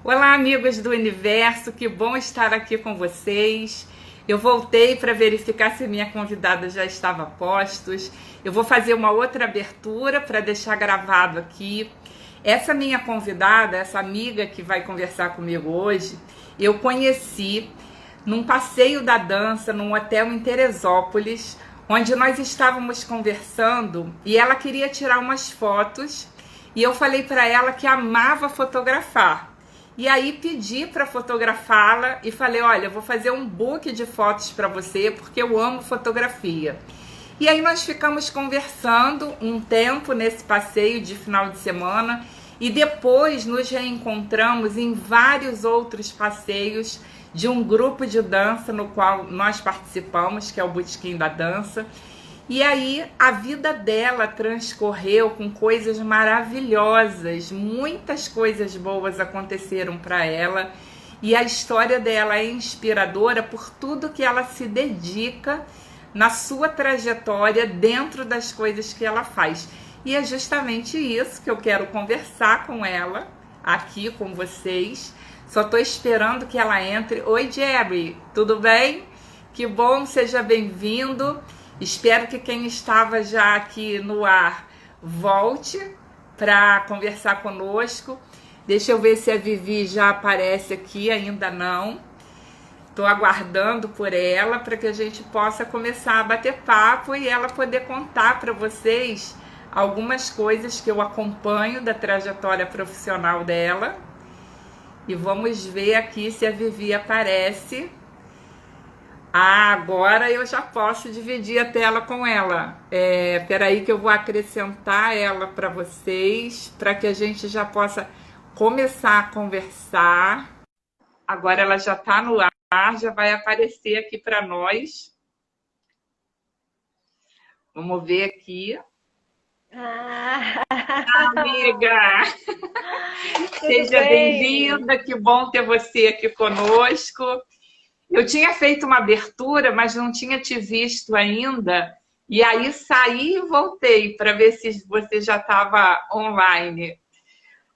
Olá, amigos do universo, que bom estar aqui com vocês. Eu voltei para verificar se minha convidada já estava a postos. Eu vou fazer uma outra abertura para deixar gravado aqui. Essa minha convidada, essa amiga que vai conversar comigo hoje, eu conheci num passeio da dança num hotel em Teresópolis, onde nós estávamos conversando e ela queria tirar umas fotos e eu falei para ela que amava fotografar. E aí pedi para fotografá-la e falei, olha, eu vou fazer um book de fotos para você porque eu amo fotografia. E aí nós ficamos conversando um tempo nesse passeio de final de semana e depois nos reencontramos em vários outros passeios de um grupo de dança no qual nós participamos, que é o Botequim da Dança. E aí a vida dela transcorreu com coisas maravilhosas, muitas coisas boas aconteceram para ela e a história dela é inspiradora por tudo que ela se dedica na sua trajetória dentro das coisas que ela faz. E é justamente isso que eu quero conversar com ela aqui com vocês. Só estou esperando que ela entre. Oi, Jerry, tudo bem? Que bom, seja bem-vindo. Espero que quem estava já aqui no ar volte para conversar conosco. Deixa eu ver se a Vivi já aparece aqui, ainda não. Estou aguardando por ela para que a gente possa começar a bater papo e ela poder contar para vocês algumas coisas que eu acompanho da trajetória profissional dela. E vamos ver aqui se a Vivi aparece. Ah, agora eu já posso dividir a tela com ela. Peraí que eu vou acrescentar ela para vocês, para que a gente já possa começar a conversar. Agora ela já está no ar, já vai aparecer aqui para nós. Vamos ver aqui. Ah, Amiga, tudo seja bem? bem-vinda, que bom ter você aqui conosco. Eu tinha feito uma abertura, mas não tinha te visto ainda. E aí saí e voltei para ver se você já estava online.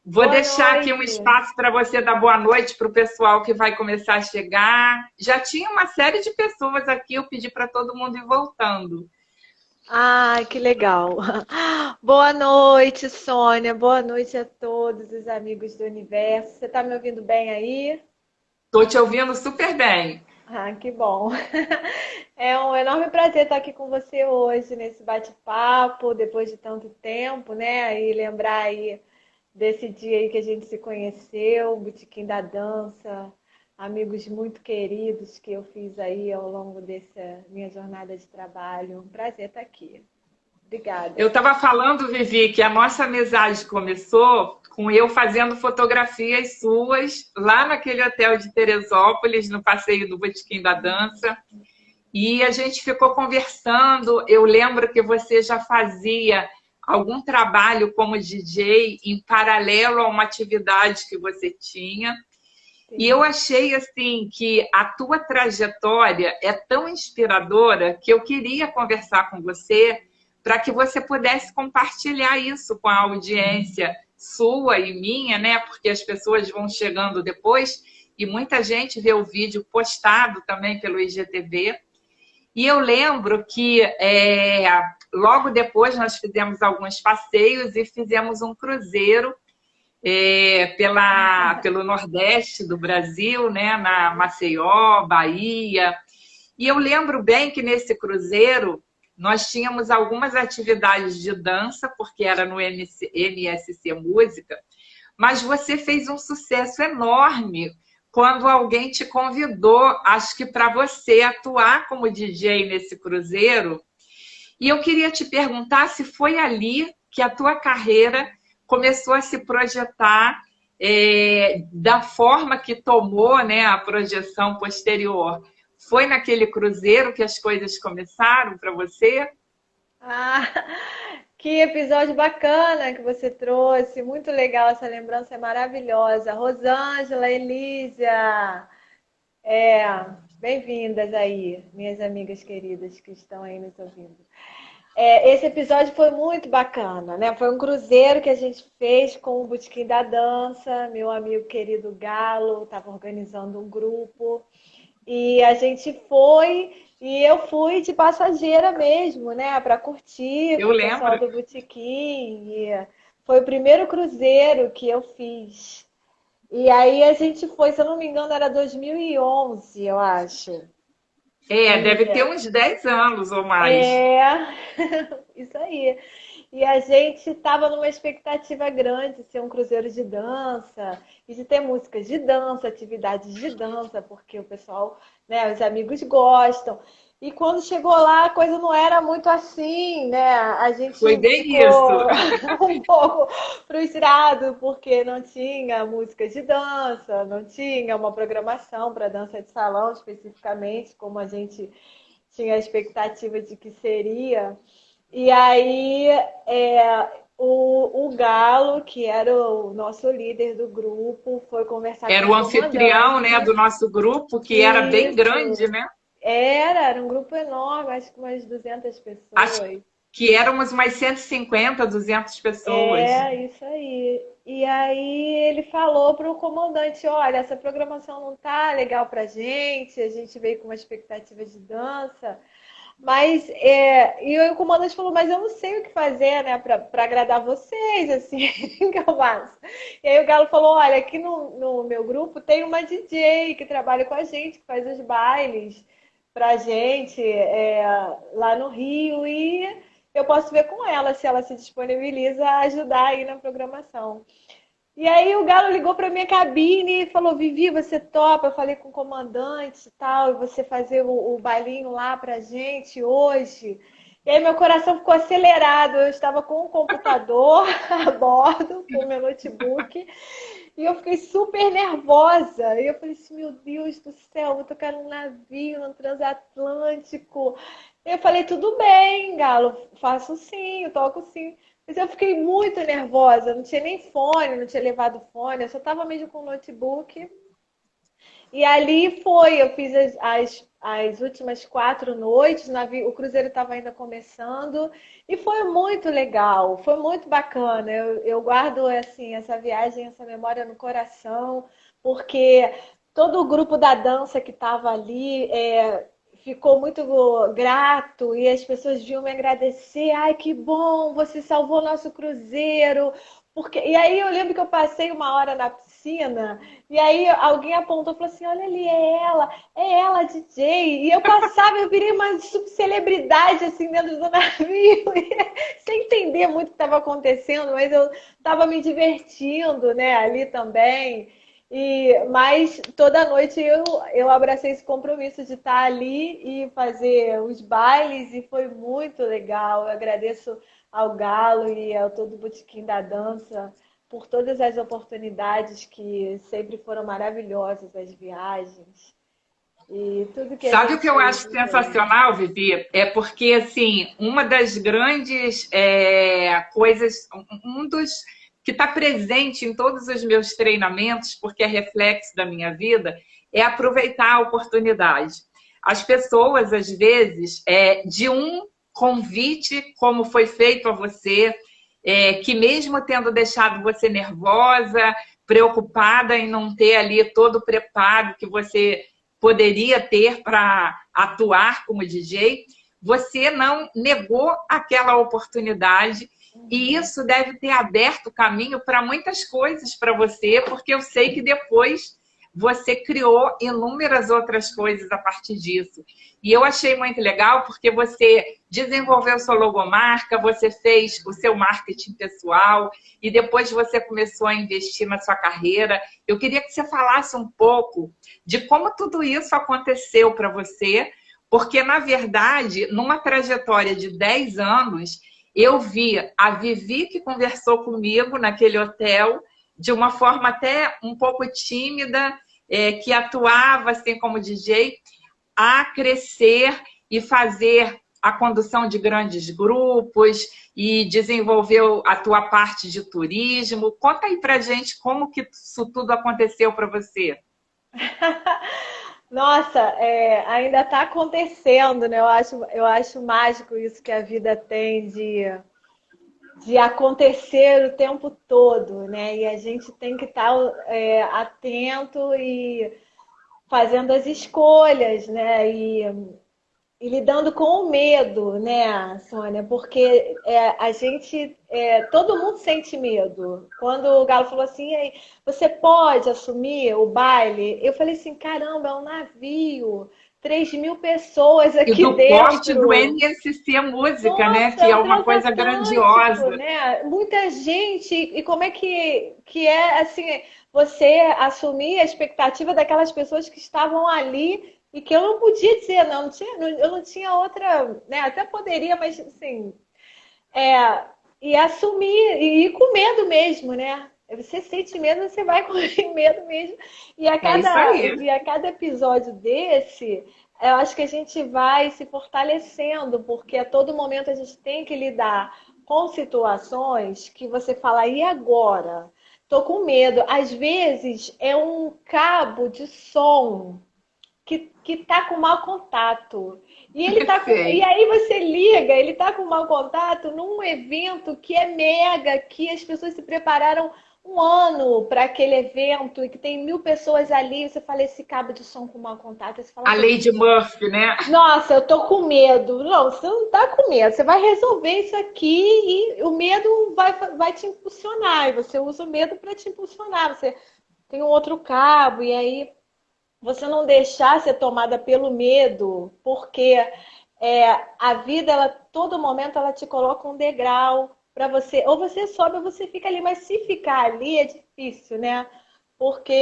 Vou Boa deixar aqui um noite. espaço para você dar boa noite para o pessoal que vai começar a chegar. Já tinha uma série de pessoas aqui, eu pedi para todo mundo ir voltando. Ah, que legal. Boa noite, Sônia. Boa noite a todos os amigos do universo. Você está me ouvindo bem aí? Estou te ouvindo super bem. Ah, que bom. É um enorme prazer estar aqui com você hoje nesse bate-papo, depois de tanto tempo, né? E lembrar aí desse dia aí que a gente se conheceu, o Botequim da Dança, amigos muito queridos que eu fiz aí ao longo dessa minha jornada de trabalho. Um prazer estar aqui. Eu Obrigada. estava falando, Vivi, que a nossa amizade começou com eu fazendo fotografias suas lá naquele hotel de Teresópolis, no passeio do Botequim da Dança. E a gente ficou conversando. Eu lembro que você já fazia algum trabalho como DJ em paralelo a uma atividade que você tinha. E eu Sim. achei assim que a tua trajetória é tão inspiradora que eu queria conversar com você para que você pudesse compartilhar isso com a audiência sua e minha, né? Porque as pessoas vão chegando depois e muita gente vê o vídeo postado também pelo IGTV. E eu lembro que logo depois nós fizemos alguns passeios e fizemos um cruzeiro pelo Nordeste do Brasil, né, na Maceió, Bahia. E eu lembro bem que nesse cruzeiro nós tínhamos algumas atividades de dança, porque era no MSC Música, mas você fez um sucesso enorme quando alguém te convidou, acho que para você atuar como DJ nesse cruzeiro. E eu queria te perguntar se foi ali que a tua carreira começou a se projetar da forma que tomou, né, a projeção posterior. Foi naquele cruzeiro que as coisas começaram para você? Ah, que episódio bacana que você trouxe. Muito legal, essa lembrança é maravilhosa. Rosângela, Elísia, bem-vindas aí, minhas amigas queridas que estão aí nos ouvindo. Esse episódio foi muito bacana, né? Foi um cruzeiro que a gente fez com o Botequim da Dança, meu amigo querido Galo estava organizando um grupo. E a gente foi, e eu fui de passageira mesmo, né, para curtir Eu com o pessoal lembro. do Botequim. E foi o primeiro cruzeiro que eu fiz. E aí a gente foi, se eu não me engano, era 2011, eu acho. Deve ter E uns 10 anos ou mais. é, isso aí. E a gente estava numa expectativa grande de ser um cruzeiro de dança e de ter músicas de dança, atividades de dança, porque o pessoal, né, os amigos gostam. E quando chegou lá, a coisa não era muito assim, né? A Foi gente bem isso. ficou um pouco frustrado porque não tinha música de dança, não tinha uma programação para dança de salão especificamente, como a gente tinha a expectativa de que seria. E aí o Galo, que era o nosso líder do grupo, foi conversar com Era o o anfitrião, né, comandante. do nosso grupo, que era bem grande, Isso, né? era um grupo enorme, acho que umas 200 Acho pessoas. que éramos umas 150, 200 pessoas. Isso aí. E aí ele falou para o comandante, olha, essa programação não tá legal pra gente, a gente veio com uma expectativa de dança. Mas, e aí o comandante falou, mas eu não sei o que fazer, né, para agradar vocês, assim, que eu faço. E aí o Galo falou, olha, aqui no meu grupo tem uma DJ que trabalha com a gente, que faz os bailes pra gente lá no Rio, e eu posso ver com ela se ela se disponibiliza a ajudar aí na programação. E aí o Galo ligou para minha cabine e falou: Vivi, você topa? Eu falei com o comandante e tal, e você fazer o bailinho lá pra gente hoje. E aí meu coração ficou acelerado. Eu estava com o computador a bordo, com o meu notebook, e eu fiquei super nervosa. E eu falei assim: Meu Deus do céu, vou tocar num navio, num transatlântico. Eu falei: Tudo bem, Galo, faço sim, eu toco sim. Mas eu fiquei muito nervosa, não tinha nem fone, não tinha levado fone, eu só estava mesmo com o notebook. E ali foi, eu fiz as últimas 4 noites, o cruzeiro estava ainda começando, e foi muito legal, foi muito bacana. Eu guardo assim, essa viagem, essa memória no coração, porque todo o grupo da dança que estava ali ficou muito grato e as pessoas vinham me agradecer. Ai, que bom, você salvou nosso cruzeiro. E aí eu lembro que eu passei uma hora na piscina e aí alguém apontou e falou assim: Olha ali, é ela, a DJ. E eu passava, eu virei uma subcelebridade assim dentro do navio, sem entender muito o que estava acontecendo, mas eu estava me divertindo, né, ali também. Mas toda noite eu abracei esse compromisso de estar ali e fazer os bailes, e foi muito legal. Eu agradeço ao Galo e ao todo o Botequim da Dança por todas as oportunidades que sempre foram maravilhosas, as viagens e tudo que a Sabe o que gente eu acho viveu. sensacional, Vivi? É porque, assim, uma das grandes coisas, um dos que está presente em todos os meus treinamentos, porque é reflexo da minha vida, é aproveitar a oportunidade. As pessoas, às vezes, de um convite, como foi feito a você, que mesmo tendo deixado você nervosa, preocupada em não ter ali todo o preparo que você poderia ter para atuar como DJ, você não negou aquela oportunidade e Uhum. isso deve ter aberto caminho para muitas coisas para você, porque eu sei que depois você criou inúmeras outras coisas a partir disso. E eu achei muito legal porque você desenvolveu sua logomarca, você fez o seu marketing pessoal e depois você começou a investir na sua carreira. Eu queria que você falasse um pouco de como tudo isso aconteceu para você, porque, na verdade, numa trajetória de 10 anos, eu vi a Vivi que conversou comigo naquele hotel, de uma forma até um pouco tímida, que atuava assim como DJ, a crescer e fazer a condução de grandes grupos e desenvolveu a tua parte de turismo. Conta aí pra gente como que isso tudo aconteceu para você. Nossa, ainda está acontecendo, né? Eu acho mágico isso que a vida tem de acontecer o tempo todo, né? E a gente tem que estar atento e fazendo as escolhas, né? E lidando com o medo, né, Sônia? Porque todo mundo sente medo. Quando o Galo falou assim, "Ei, você pode assumir o baile?" Eu falei assim, caramba, é um navio, 3.000 pessoas E aqui do porte do dentro. NSC Música, né? Nossa, Que é é o uma coisa transatlântico, grandiosa. né? Muita gente. E como é que é assim, você assumir a expectativa daquelas pessoas que estavam ali e que eu não podia dizer, não, eu não tinha outra, né? Até poderia, mas assim, é, e assumir, e ir com medo mesmo, né? Você sente medo, você vai com medo mesmo. E a É isso cada, aí. e a cada episódio desse, eu acho que a gente vai se fortalecendo, porque a todo momento a gente tem que lidar com situações que você fala, e agora? Tô com medo. Às vezes é um cabo de som que tá com mau contato. E Sei. aí você liga, ele tá com mau contato num evento que é mega, que as pessoas se prepararam um ano para aquele evento e que tem 1.000 pessoas ali. Você fala esse cabo de som com mau contato, aí você fala A assim, Lady Murphy, né? nossa, eu tô com medo. Não, você não tá com medo. Você vai resolver isso aqui e o medo vai te impulsionar. E você usa o medo para te impulsionar. Você tem um outro cabo, e aí você não deixar ser tomada pelo medo, porque a vida, ela, todo momento, ela te coloca um degrau para você, ou você sobe ou você fica ali, mas se ficar ali é difícil, né? Porque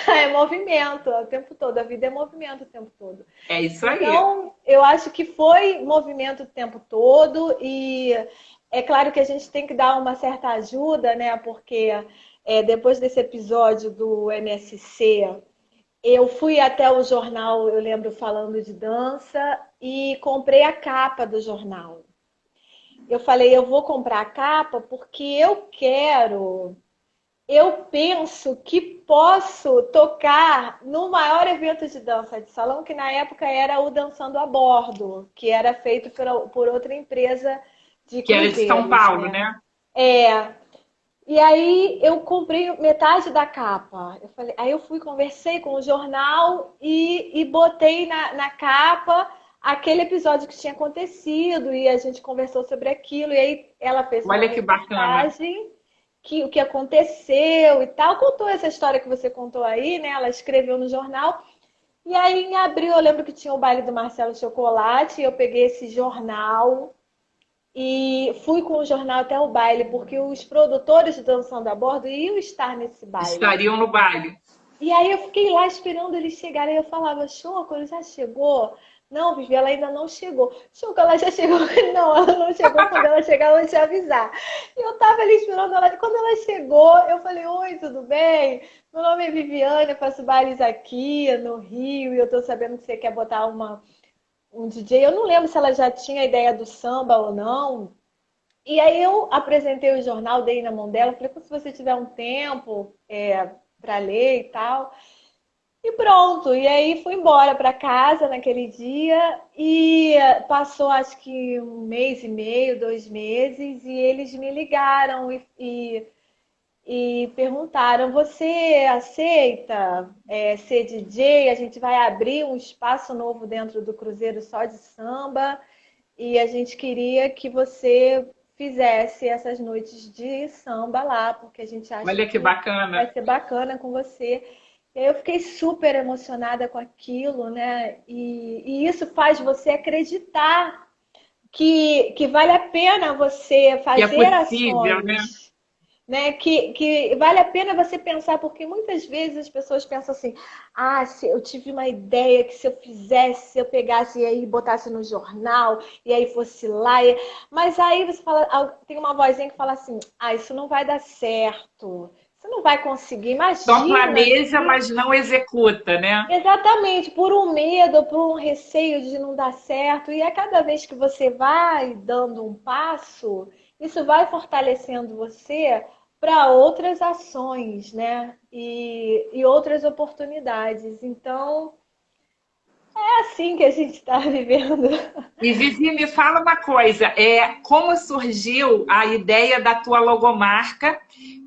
é movimento o tempo todo, a vida é movimento o tempo todo. É isso aí. Então, eu acho que foi movimento o tempo todo e é claro que a gente tem que dar uma certa ajuda, né? Porque depois desse episódio do MSC, eu fui até o jornal, eu lembro, falando de dança, e comprei a capa do jornal. Eu falei, eu vou comprar a capa porque eu penso que posso tocar no maior evento de dança de salão, que na época era o Dançando a Bordo, que era feito por outra empresa de Que era de São cruzeiros, Paulo, né? né? É, e aí eu comprei metade da capa. Eu falei, aí eu fui, conversei com o jornal e botei na capa aquele episódio que tinha acontecido e a gente conversou sobre aquilo. E aí ela fez uma Olha que bacana. reportagem que o que aconteceu e tal. Contou essa história que você contou aí, né? Ela escreveu no jornal. E aí em abril eu lembro que tinha o baile do Marcelo Chocolate. E eu peguei esse jornal e fui com o jornal até o baile, porque os produtores de Dançando a Bordo iam estar nesse baile. Estariam no baile. E aí eu fiquei lá esperando eles chegarem. Eu falava, Choco, ele já chegou? Não, Vivi, ela ainda não chegou. Choco, ela já chegou? Não, ela não chegou. Quando ela chegar, eu vou te avisar. E eu tava ali esperando ela. Quando ela chegou, eu falei, oi, tudo bem? Meu nome é Viviane, eu faço bailes aqui no Rio e eu tô sabendo que você quer botar um DJ. Eu não lembro se ela já tinha ideia do samba ou não. E aí eu apresentei o jornal, dei na mão dela, falei, se você tiver um tempo para ler e tal. E pronto. E aí fui embora para casa naquele dia e passou acho que um mês e meio, 2 meses, e eles me ligaram e perguntaram, você aceita ser DJ? A gente vai abrir um espaço novo dentro do Cruzeiro só de samba. E a gente queria que você fizesse essas noites de samba lá, porque a gente acha Olha que que vai bacana. ser bacana com você. E aí eu fiquei super emocionada com aquilo, né? E isso faz você acreditar que vale a pena você Que é fazer possível, né? ações, né? Que vale a pena você pensar, porque muitas vezes as pessoas pensam assim: ah, se eu tive uma ideia que se eu fizesse, se eu pegasse e aí botasse no jornal, e aí fosse lá. Mas aí você fala, tem uma vozinha que fala assim: ah, isso não vai dar certo, você não vai conseguir, Só imagina planeja, se. mas não executa, né? Exatamente, por um medo, por um receio de não dar certo. E a cada vez que você vai dando um passo, isso vai fortalecendo você para outras ações, né? E outras oportunidades. Então, É assim que a gente está vivendo. E Vivi, me fala uma coisa, como surgiu a ideia da tua logomarca,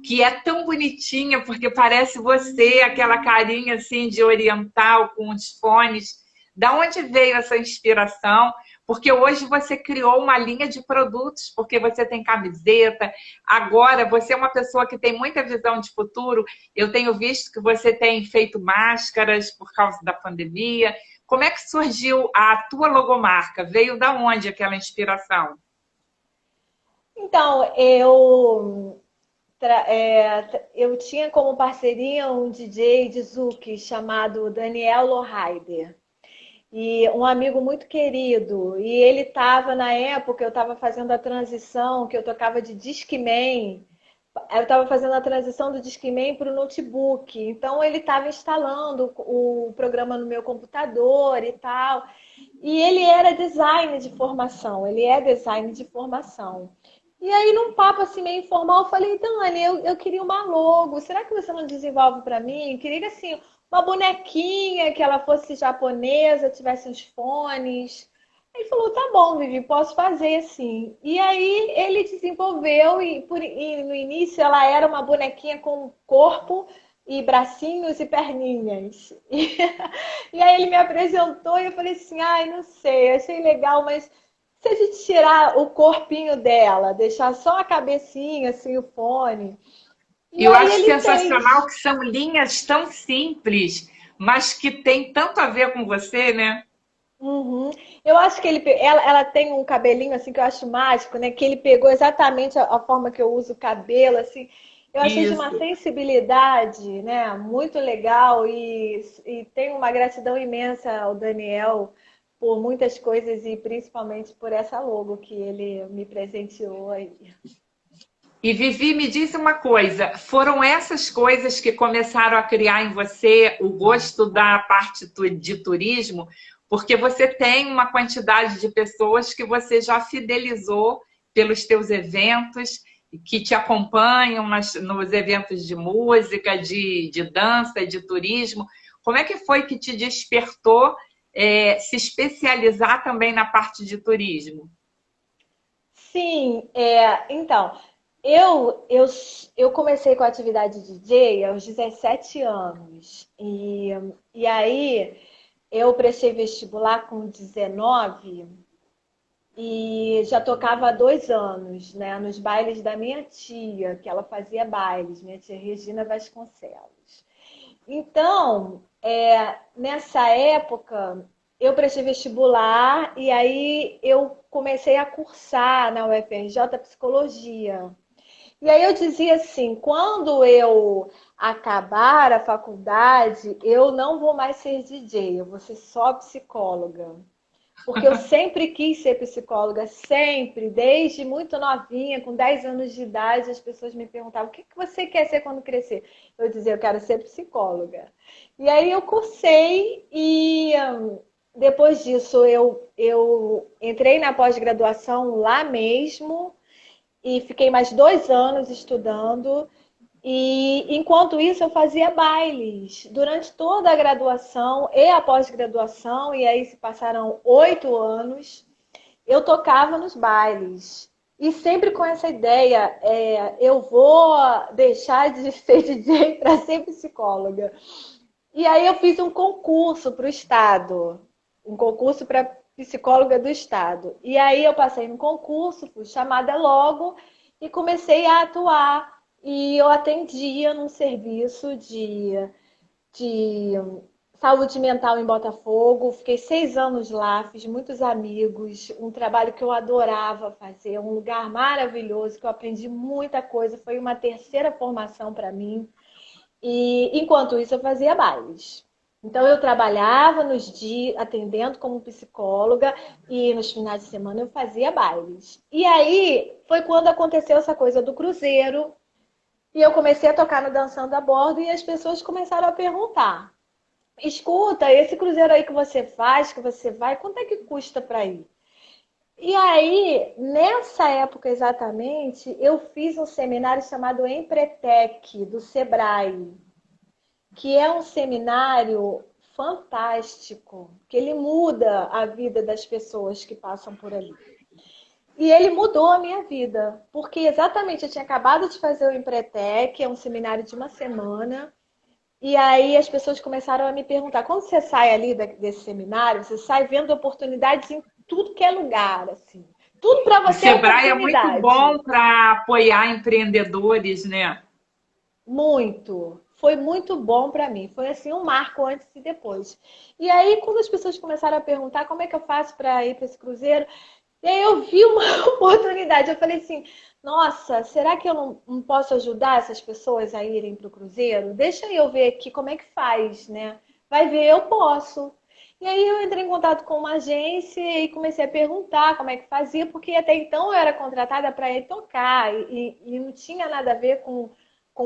que é tão bonitinha, porque parece você, aquela carinha assim de oriental com os fones. Da onde veio essa inspiração? Porque hoje você criou uma linha de produtos, porque você tem camiseta. Agora, você é uma pessoa que tem muita visão de futuro. Eu tenho visto que você tem feito máscaras por causa da pandemia. Como é que surgiu a tua logomarca? Veio da onde aquela inspiração? Então, eu tinha como parceria um DJ de Zouk chamado Daniel Lohaider. E um amigo muito querido. E ele estava, na época, eu estava fazendo a transição, que eu tocava de Discman. Eu estava fazendo a transição do Discman para o notebook. Então, ele estava instalando o programa no meu computador e tal. E ele era design de formação. Ele é design de formação. E aí, num papo assim meio informal, eu falei, Dani, eu queria uma logo. Será que você não desenvolve para mim? Eu queria assim, uma bonequinha que ela fosse japonesa, tivesse uns fones. Ele falou, tá bom, Vivi, posso fazer assim. E aí ele desenvolveu e no início ela era uma bonequinha com corpo e bracinhos e perninhas. E aí ele me apresentou e eu falei assim, ai, não sei, achei legal, mas se a gente tirar o corpinho dela, deixar só a cabecinha, assim, o fone. E Eu aí acho ele sensacional fez. que são linhas tão simples, mas que tem tanto a ver com você, né? Uhum. Eu acho que ela tem um cabelinho assim que eu acho mágico, né? Que ele pegou exatamente a forma que eu uso o cabelo, assim. Eu achei de uma Isso. sensibilidade, né? Muito legal e tenho uma gratidão imensa ao Daniel por muitas coisas e principalmente por essa logo que ele me presenteou aí. E Vivi, me diz uma coisa: foram essas coisas que começaram a criar em você o gosto da parte de turismo? Porque você tem uma quantidade de pessoas que você já fidelizou pelos teus eventos, que te acompanham nos eventos de música, de dança e de turismo. Como é que foi que te despertou se especializar também na parte de turismo? Sim, então, eu, eu, eu comecei com a atividade de DJ aos 17 anos. E aí eu prestei vestibular com 19 e já tocava há 2 anos, né? Nos bailes da minha tia, que ela fazia bailes, minha tia Regina Vasconcelos. Então, nessa época, eu prestei vestibular e aí eu comecei a cursar na UFRJ psicologia. E aí eu dizia assim, quando eu acabar a faculdade, eu não vou mais ser DJ, eu vou ser só psicóloga. Porque eu sempre quis ser psicóloga, sempre, desde muito novinha, com 10 anos de idade, as pessoas me perguntavam: o que você quer ser quando crescer? Eu dizia: eu quero ser psicóloga. E aí eu cursei e depois disso eu entrei na pós-graduação lá mesmo e fiquei mais 2 anos estudando. E enquanto isso eu fazia bailes durante toda a graduação e a pós-graduação, e aí se passaram 8 anos, eu tocava nos bailes. E sempre com essa ideia, eu vou deixar de ser DJ para ser psicóloga. E aí eu fiz um concurso para o Estado, um concurso para psicóloga do Estado. E aí eu passei no concurso, fui chamada logo e comecei a atuar. E eu atendia num serviço de saúde mental em Botafogo. Fiquei 6 anos lá, fiz muitos amigos, um trabalho que eu adorava fazer, um lugar maravilhoso, que eu aprendi muita coisa. Foi uma terceira formação para mim. E enquanto isso eu fazia bailes. Então eu trabalhava nos dias atendendo como psicóloga e nos finais de semana eu fazia bailes. E aí foi quando aconteceu essa coisa do cruzeiro e eu comecei a tocar no Dançando a Bordo e as pessoas começaram a perguntar: escuta, esse cruzeiro aí que você faz, que você vai, quanto é que custa para ir? E aí, nessa época exatamente, eu fiz um seminário chamado Empretec, do Sebrae, que é um seminário fantástico, que ele muda a vida das pessoas que passam por ali. E ele mudou a minha vida, porque exatamente eu tinha acabado de fazer o Empretec, que é um seminário de uma semana, e aí as pessoas começaram a me perguntar, quando você sai ali desse seminário, você sai vendo oportunidades em tudo que é lugar, assim. Tudo para O você é Sebrae é muito bom oportunidade. para apoiar empreendedores, né? Muito. Foi muito bom para mim. Foi assim um marco antes e depois. E aí, quando as pessoas começaram a perguntar como é que eu faço para ir para esse cruzeiro, e aí eu vi uma oportunidade. Eu falei assim: nossa, será que eu não posso ajudar essas pessoas a irem para o cruzeiro? Deixa eu ver aqui como é que faz, né? Vai ver, eu posso. E aí eu entrei em contato com uma agência e comecei a perguntar como é que fazia, porque até então eu era contratada para ir tocar e não tinha nada a ver com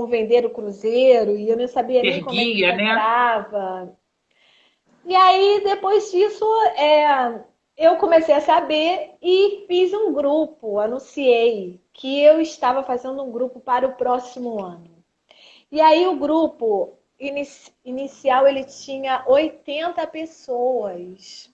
vender o cruzeiro e eu não sabia nem Ter como é que guia, né? comprava. E aí, depois disso, eu comecei a saber e fiz um grupo, anunciei que eu estava fazendo um grupo para o próximo ano. E aí o grupo inicial ele tinha 80 pessoas.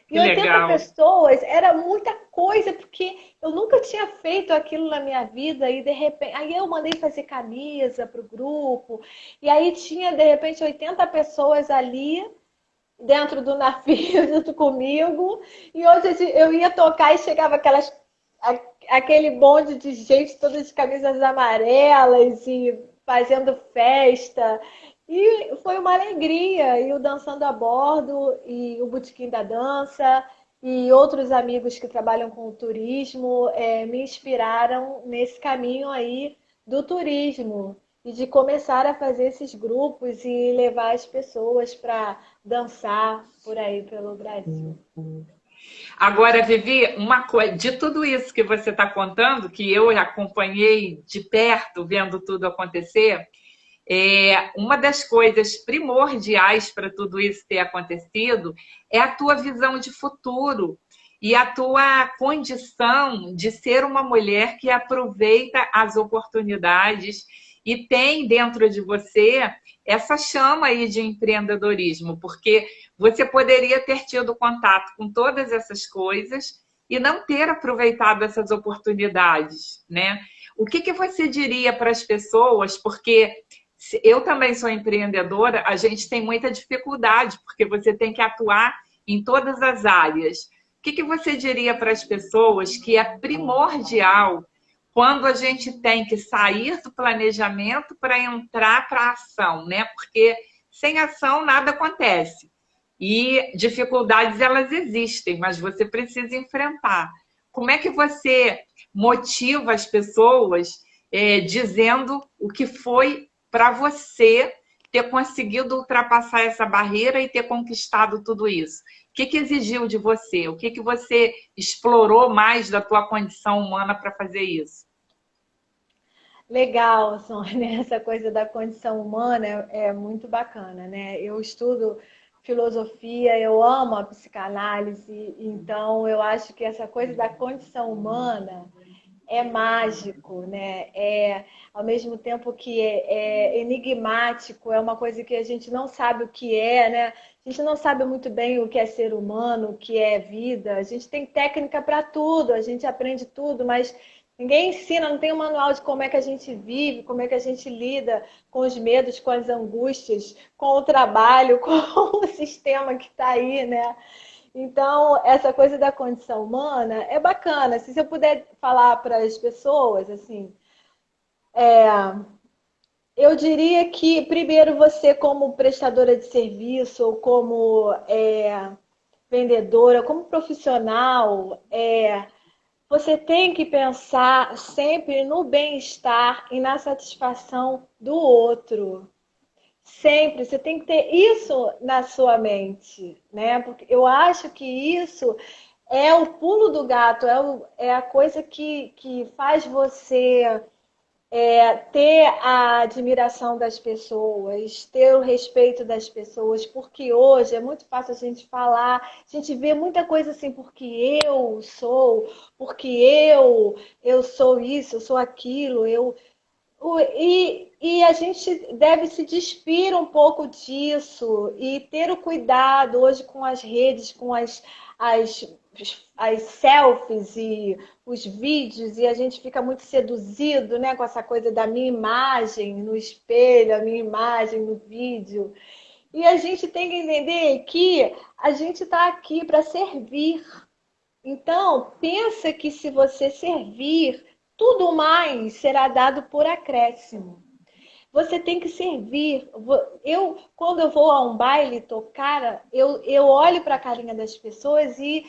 E Que 80 legal. pessoas era muita coisa, porque eu nunca tinha feito aquilo na minha vida e de repente, aí eu mandei fazer camisa para o grupo, e aí tinha de repente 80 pessoas ali dentro do navio junto comigo. E hoje eu ia tocar e chegava aquele bonde de gente, todas de camisas amarelas e fazendo festa. E foi uma alegria. E o Dançando a Bordo, e o Botequim da Dança, e outros amigos que trabalham com o turismo me inspiraram nesse caminho aí do turismo. E de começar a fazer esses grupos e levar as pessoas para dançar por aí pelo Brasil. Agora, Vivi, uma coisa, de tudo isso que você está contando, que eu acompanhei de perto, vendo tudo acontecer, uma das coisas primordiais para tudo isso ter acontecido é a tua visão de futuro e a tua condição de ser uma mulher que aproveita as oportunidades e tem dentro de você essa chama aí de empreendedorismo, porque você poderia ter tido contato com todas essas coisas e não ter aproveitado essas oportunidades, né? O que, que você diria para as pessoas? Porque eu também sou empreendedora, a gente tem muita dificuldade, porque você tem que atuar em todas as áreas. O que, que você diria para as pessoas que é primordial quando a gente tem que sair do planejamento para entrar para a ação, né? Porque sem ação nada acontece. E dificuldades elas existem, mas você precisa enfrentar. Como é que você motiva as pessoas dizendo o que foi para você ter conseguido ultrapassar essa barreira e ter conquistado tudo isso? O que, que exigiu de você? O que, que você explorou mais da tua condição humana para fazer isso? Legal, Sônia, essa coisa da condição humana é muito bacana, né? Eu estudo filosofia, eu amo a psicanálise, então eu acho que essa coisa da condição humana é mágico, né? Ao mesmo tempo que é enigmático, é uma coisa que a gente não sabe o que é, né? A gente não sabe muito bem o que é ser humano, o que é vida. A gente tem técnica para tudo, a gente aprende tudo, mas ninguém ensina, não tem um manual de como é que a gente vive, como é que a gente lida com os medos, com as angústias, com o trabalho, com o sistema que está aí, né? Então, essa coisa da condição humana é bacana. Se eu puder falar para as pessoas, assim, eu diria que, primeiro, você, como prestadora de serviço, ou como vendedora, como profissional, você tem que pensar sempre no bem-estar e na satisfação do outro. Sempre, você tem que ter isso na sua mente, né? Porque eu acho que isso é o pulo do gato, é a coisa que faz você ter a admiração das pessoas, ter o respeito das pessoas, porque hoje é muito fácil a gente falar, a gente vê muita coisa assim, porque eu sou isso, eu sou aquilo, E a gente deve se despir um pouco disso e ter o cuidado hoje com as redes, com as, as selfies e os vídeos, e a gente fica muito seduzido, né, com essa coisa da minha imagem no espelho, a minha imagem no vídeo. E a gente tem que entender que a gente está aqui para servir. Então, pensa que se você servir, tudo mais será dado por acréscimo. Você tem que servir. Quando eu vou a um baile tocar, eu olho para a carinha das pessoas e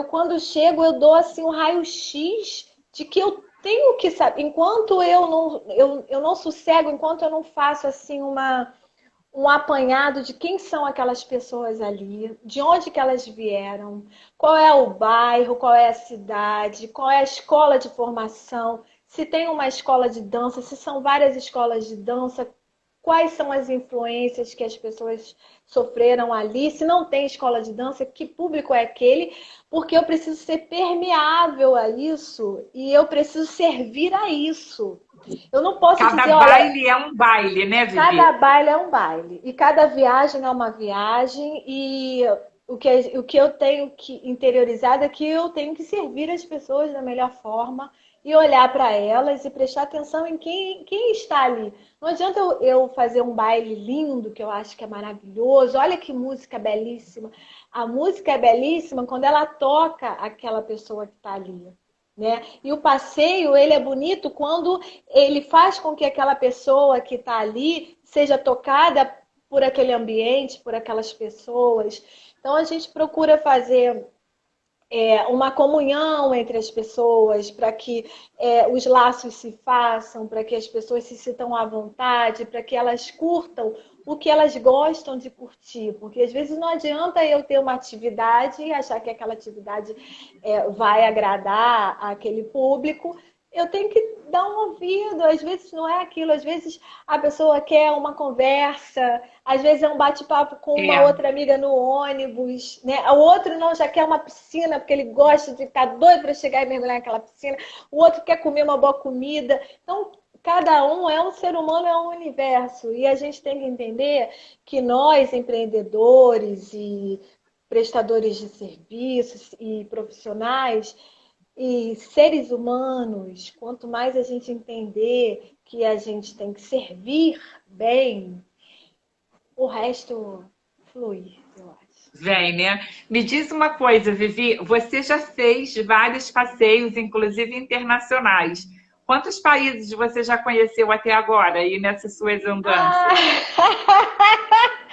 quando chego, eu dou assim um raio-x de que eu tenho que saber. Enquanto eu não sossego, enquanto eu não faço assim um apanhado de quem são aquelas pessoas ali, de onde que elas vieram, qual é o bairro, qual é a cidade, qual é a escola de formação, se tem uma escola de dança, se são várias escolas de dança, quais são as influências que as pessoas sofreram ali, se não tem escola de dança, que público é aquele, porque eu preciso ser permeável a isso e eu preciso servir a isso. Eu não posso Cada dizer, baile olha, é um baile, né, Vivi? cada baile é um baile e cada viagem é uma viagem e o que eu tenho que interiorizar é que eu tenho que servir as pessoas da melhor forma e olhar para elas e prestar atenção em quem está ali. Não adianta eu fazer um baile lindo, que eu acho que é maravilhoso. Olha que música belíssima. A música é belíssima quando ela toca aquela pessoa que está ali. Né? E o passeio, ele é bonito quando ele faz com que aquela pessoa que está ali seja tocada por aquele ambiente, por aquelas pessoas. Então, a gente procura fazer uma comunhão entre as pessoas, para que os laços se façam, para que as pessoas se sintam à vontade, para que elas curtam o que elas gostam de curtir. Porque às vezes não adianta eu ter uma atividade e achar que aquela atividade vai agradar aquele público. Eu tenho que dar um ouvido, às vezes não é aquilo, às vezes a pessoa quer uma conversa, às vezes é um bate-papo com uma É. outra amiga no ônibus, né? O outro não já quer uma piscina, porque ele gosta de ficar doido para chegar e mergulhar naquela piscina, o outro quer comer uma boa comida. Então, cada um é um ser humano, é um universo, e a gente tem que entender que nós, empreendedores e prestadores de serviços e profissionais, e seres humanos, quanto mais a gente entender que a gente tem que servir bem, o resto flui, eu acho. Vem, né? Me diz uma coisa, Vivi, você já fez vários passeios, inclusive internacionais. Quantos países você já conheceu até agora aí nessas suas andanças? Ah,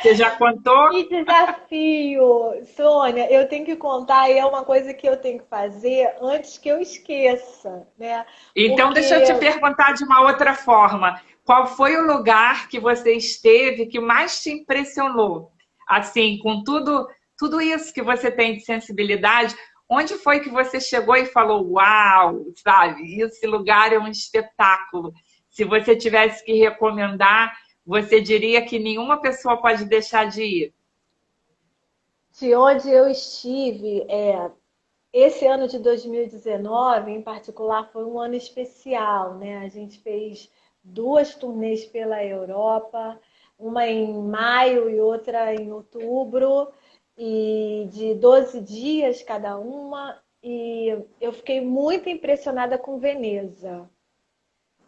Você já contou? que desafio! Sônia, eu tenho que contar e é uma coisa que eu tenho que fazer antes que eu esqueça, né? Então, deixa eu Porque te perguntar de uma outra forma. Qual foi o lugar que você esteve que mais te impressionou? Assim, com tudo isso que você tem de sensibilidade, onde foi que você chegou e falou, uau, sabe? Esse lugar é um espetáculo. Se você tivesse que recomendar, você diria que nenhuma pessoa pode deixar de ir. de onde eu estive, esse ano de 2019, em particular, foi um ano especial, né? A gente fez duas turnês pela Europa, uma em maio e outra em outubro, e de 12 dias cada uma, e eu fiquei muito impressionada com Veneza.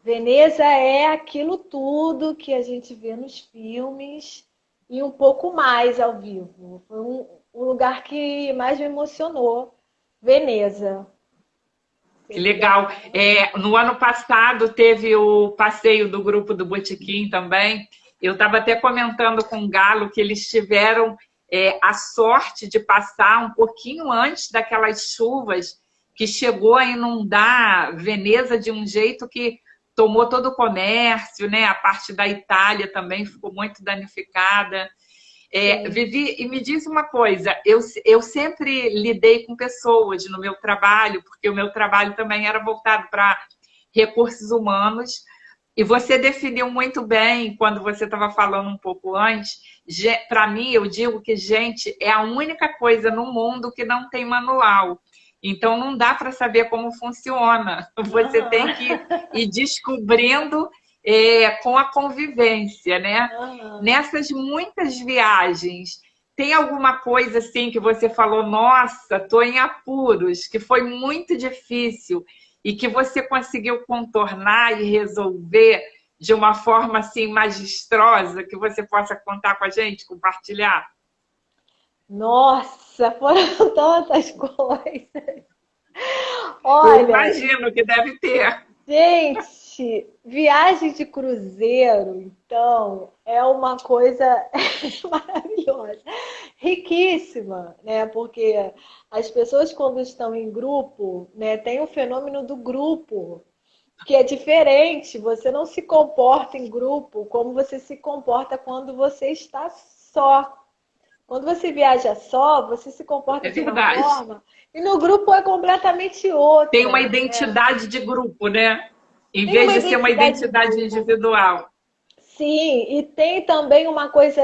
Veneza é aquilo tudo que a gente vê nos filmes e um pouco mais ao vivo. Foi o lugar que mais me emocionou. Veneza. Que legal. No ano passado teve o passeio do grupo do Botequim também. Eu estava até comentando com o Galo que eles tiveram a sorte de passar um pouquinho antes daquelas chuvas que chegou a inundar Veneza de um jeito que tomou todo o comércio, né? A parte da Itália também ficou muito danificada. Sim. Vivi, e me diz uma coisa, eu sempre lidei com pessoas no meu trabalho, porque o meu trabalho também era voltado para recursos humanos, e você definiu muito bem, quando você estava falando um pouco antes, para mim, eu digo que gente é a única coisa no mundo que não tem manual. Então, não dá para saber como funciona. Você tem que Aham. ir descobrindo com a convivência, né? Aham. Nessas muitas viagens, tem alguma coisa assim que você falou, nossa, estou em apuros, que foi muito difícil e que você conseguiu contornar e resolver de uma forma assim magistrosa, que você possa contar com a gente, compartilhar? Nossa, foram tantas coisas. Eu Olha, imagino que deve ter. gente, viagem de cruzeiro, então, é uma coisa maravilhosa, riquíssima, né? Porque as pessoas, quando estão em grupo, né, tem o fenômeno do grupo, que é diferente. Você não se comporta em grupo como você se comporta quando você está só. Quando você viaja só, você se comporta É de uma verdade. forma e no grupo é completamente Tem uma outra, né? identidade de grupo, né? Em Tem vez uma de ser uma identidade de identidade grupo. individual. Sim, e tem também uma coisa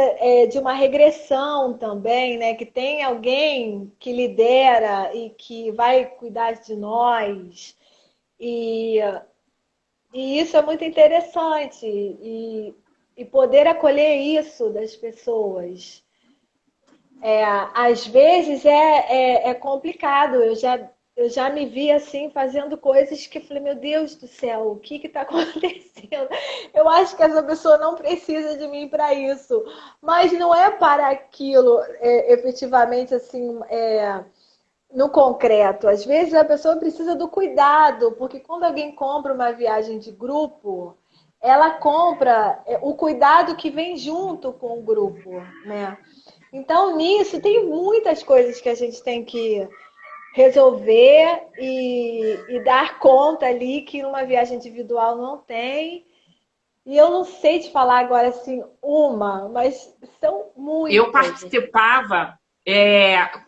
de uma regressão também, né? Que tem alguém que lidera e que vai cuidar de nós. E, e isso é muito interessante. E poder acolher isso das pessoas. Às vezes é complicado. Eu já me vi assim fazendo coisas que eu falei, meu Deus do céu, o que está acontecendo? Eu acho que essa pessoa não precisa de mim para isso. Mas não é para aquilo efetivamente assim, no concreto. Às vezes a pessoa precisa do cuidado, porque quando alguém compra uma viagem de grupo, ela compra o cuidado que vem junto com o grupo, né? Então, nisso, tem muitas coisas que a gente tem que resolver e dar conta ali que numa viagem individual não tem. E eu não sei te falar agora assim uma, mas são Eu muitas. participava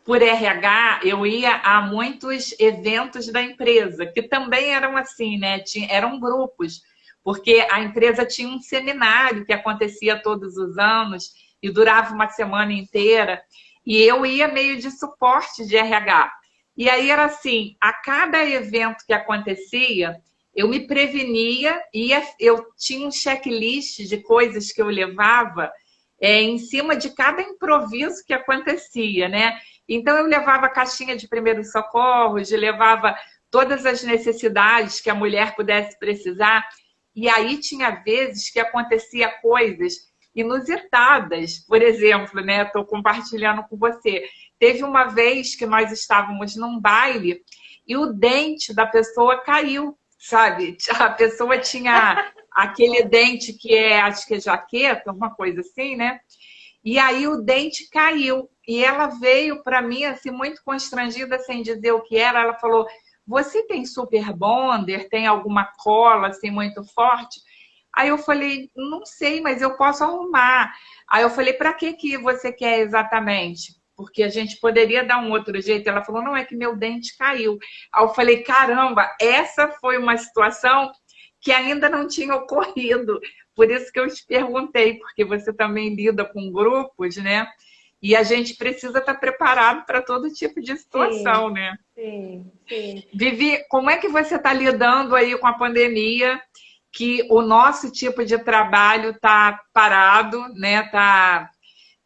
por RH, eu ia a muitos eventos da empresa, que também eram assim, né? Eram grupos, porque a empresa tinha um seminário que acontecia todos os anos e durava uma semana inteira, e eu ia meio de suporte de RH. E aí era assim, a cada evento que acontecia, eu me prevenia e eu tinha um checklist de coisas que eu levava em cima de cada improviso que acontecia, né? Então eu levava a caixinha de primeiros socorros, levava todas as necessidades que a mulher pudesse precisar. E aí tinha vezes que acontecia coisas inusitadas. Por exemplo, né? Estou compartilhando com você. Teve uma vez que nós estávamos num baile e o dente da pessoa caiu, sabe? A pessoa tinha aquele dente que acho que é jaqueta, uma coisa assim, né? E aí o dente caiu. E ela veio para mim, assim, muito constrangida, sem dizer o que era. Ela falou: Você tem super bonder? Tem alguma cola, assim, muito forte? Aí eu falei: Não sei, mas eu posso arrumar. Aí eu falei: Para que você quer exatamente? Porque a gente poderia dar um outro jeito. Ela falou: Não, é que meu dente caiu. Aí eu falei: Caramba, essa foi uma situação que ainda não tinha ocorrido. Por isso que eu te perguntei, porque você também lida com grupos, né? E a gente precisa estar preparado para todo tipo de Sim, situação, né? sim, sim. Vivi, como é que você está lidando aí com a pandemia? Que o nosso tipo de trabalho está parado, né?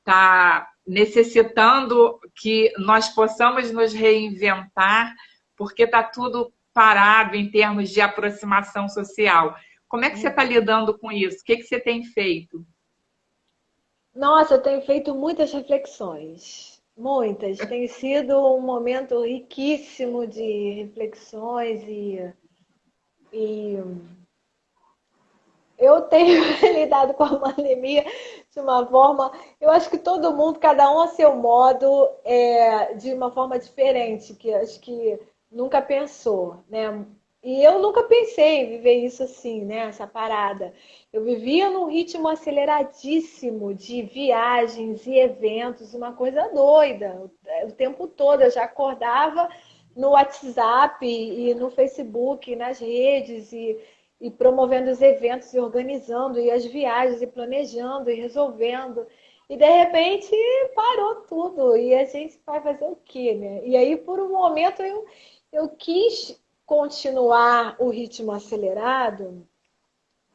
Tá necessitando que nós possamos nos reinventar, porque está tudo parado em termos de aproximação social. Como é que você está lidando com isso? O que você tem feito? Nossa, eu tenho feito muitas reflexões, muitas. Tem sido um momento riquíssimo de reflexões e eu tenho lidado com a pandemia de uma forma. Eu acho que todo mundo, cada um a seu modo, de uma forma diferente, que acho que nunca pensou, né? E eu nunca pensei em viver isso assim, né? Essa parada. Eu vivia num ritmo aceleradíssimo de viagens e eventos, uma coisa doida. O tempo todo eu já acordava no WhatsApp e no Facebook, nas redes e promovendo os eventos e organizando e as viagens e planejando e resolvendo. E de repente parou tudo. E a gente vai fazer o quê, né? E aí, por um momento, eu quis continuar o ritmo acelerado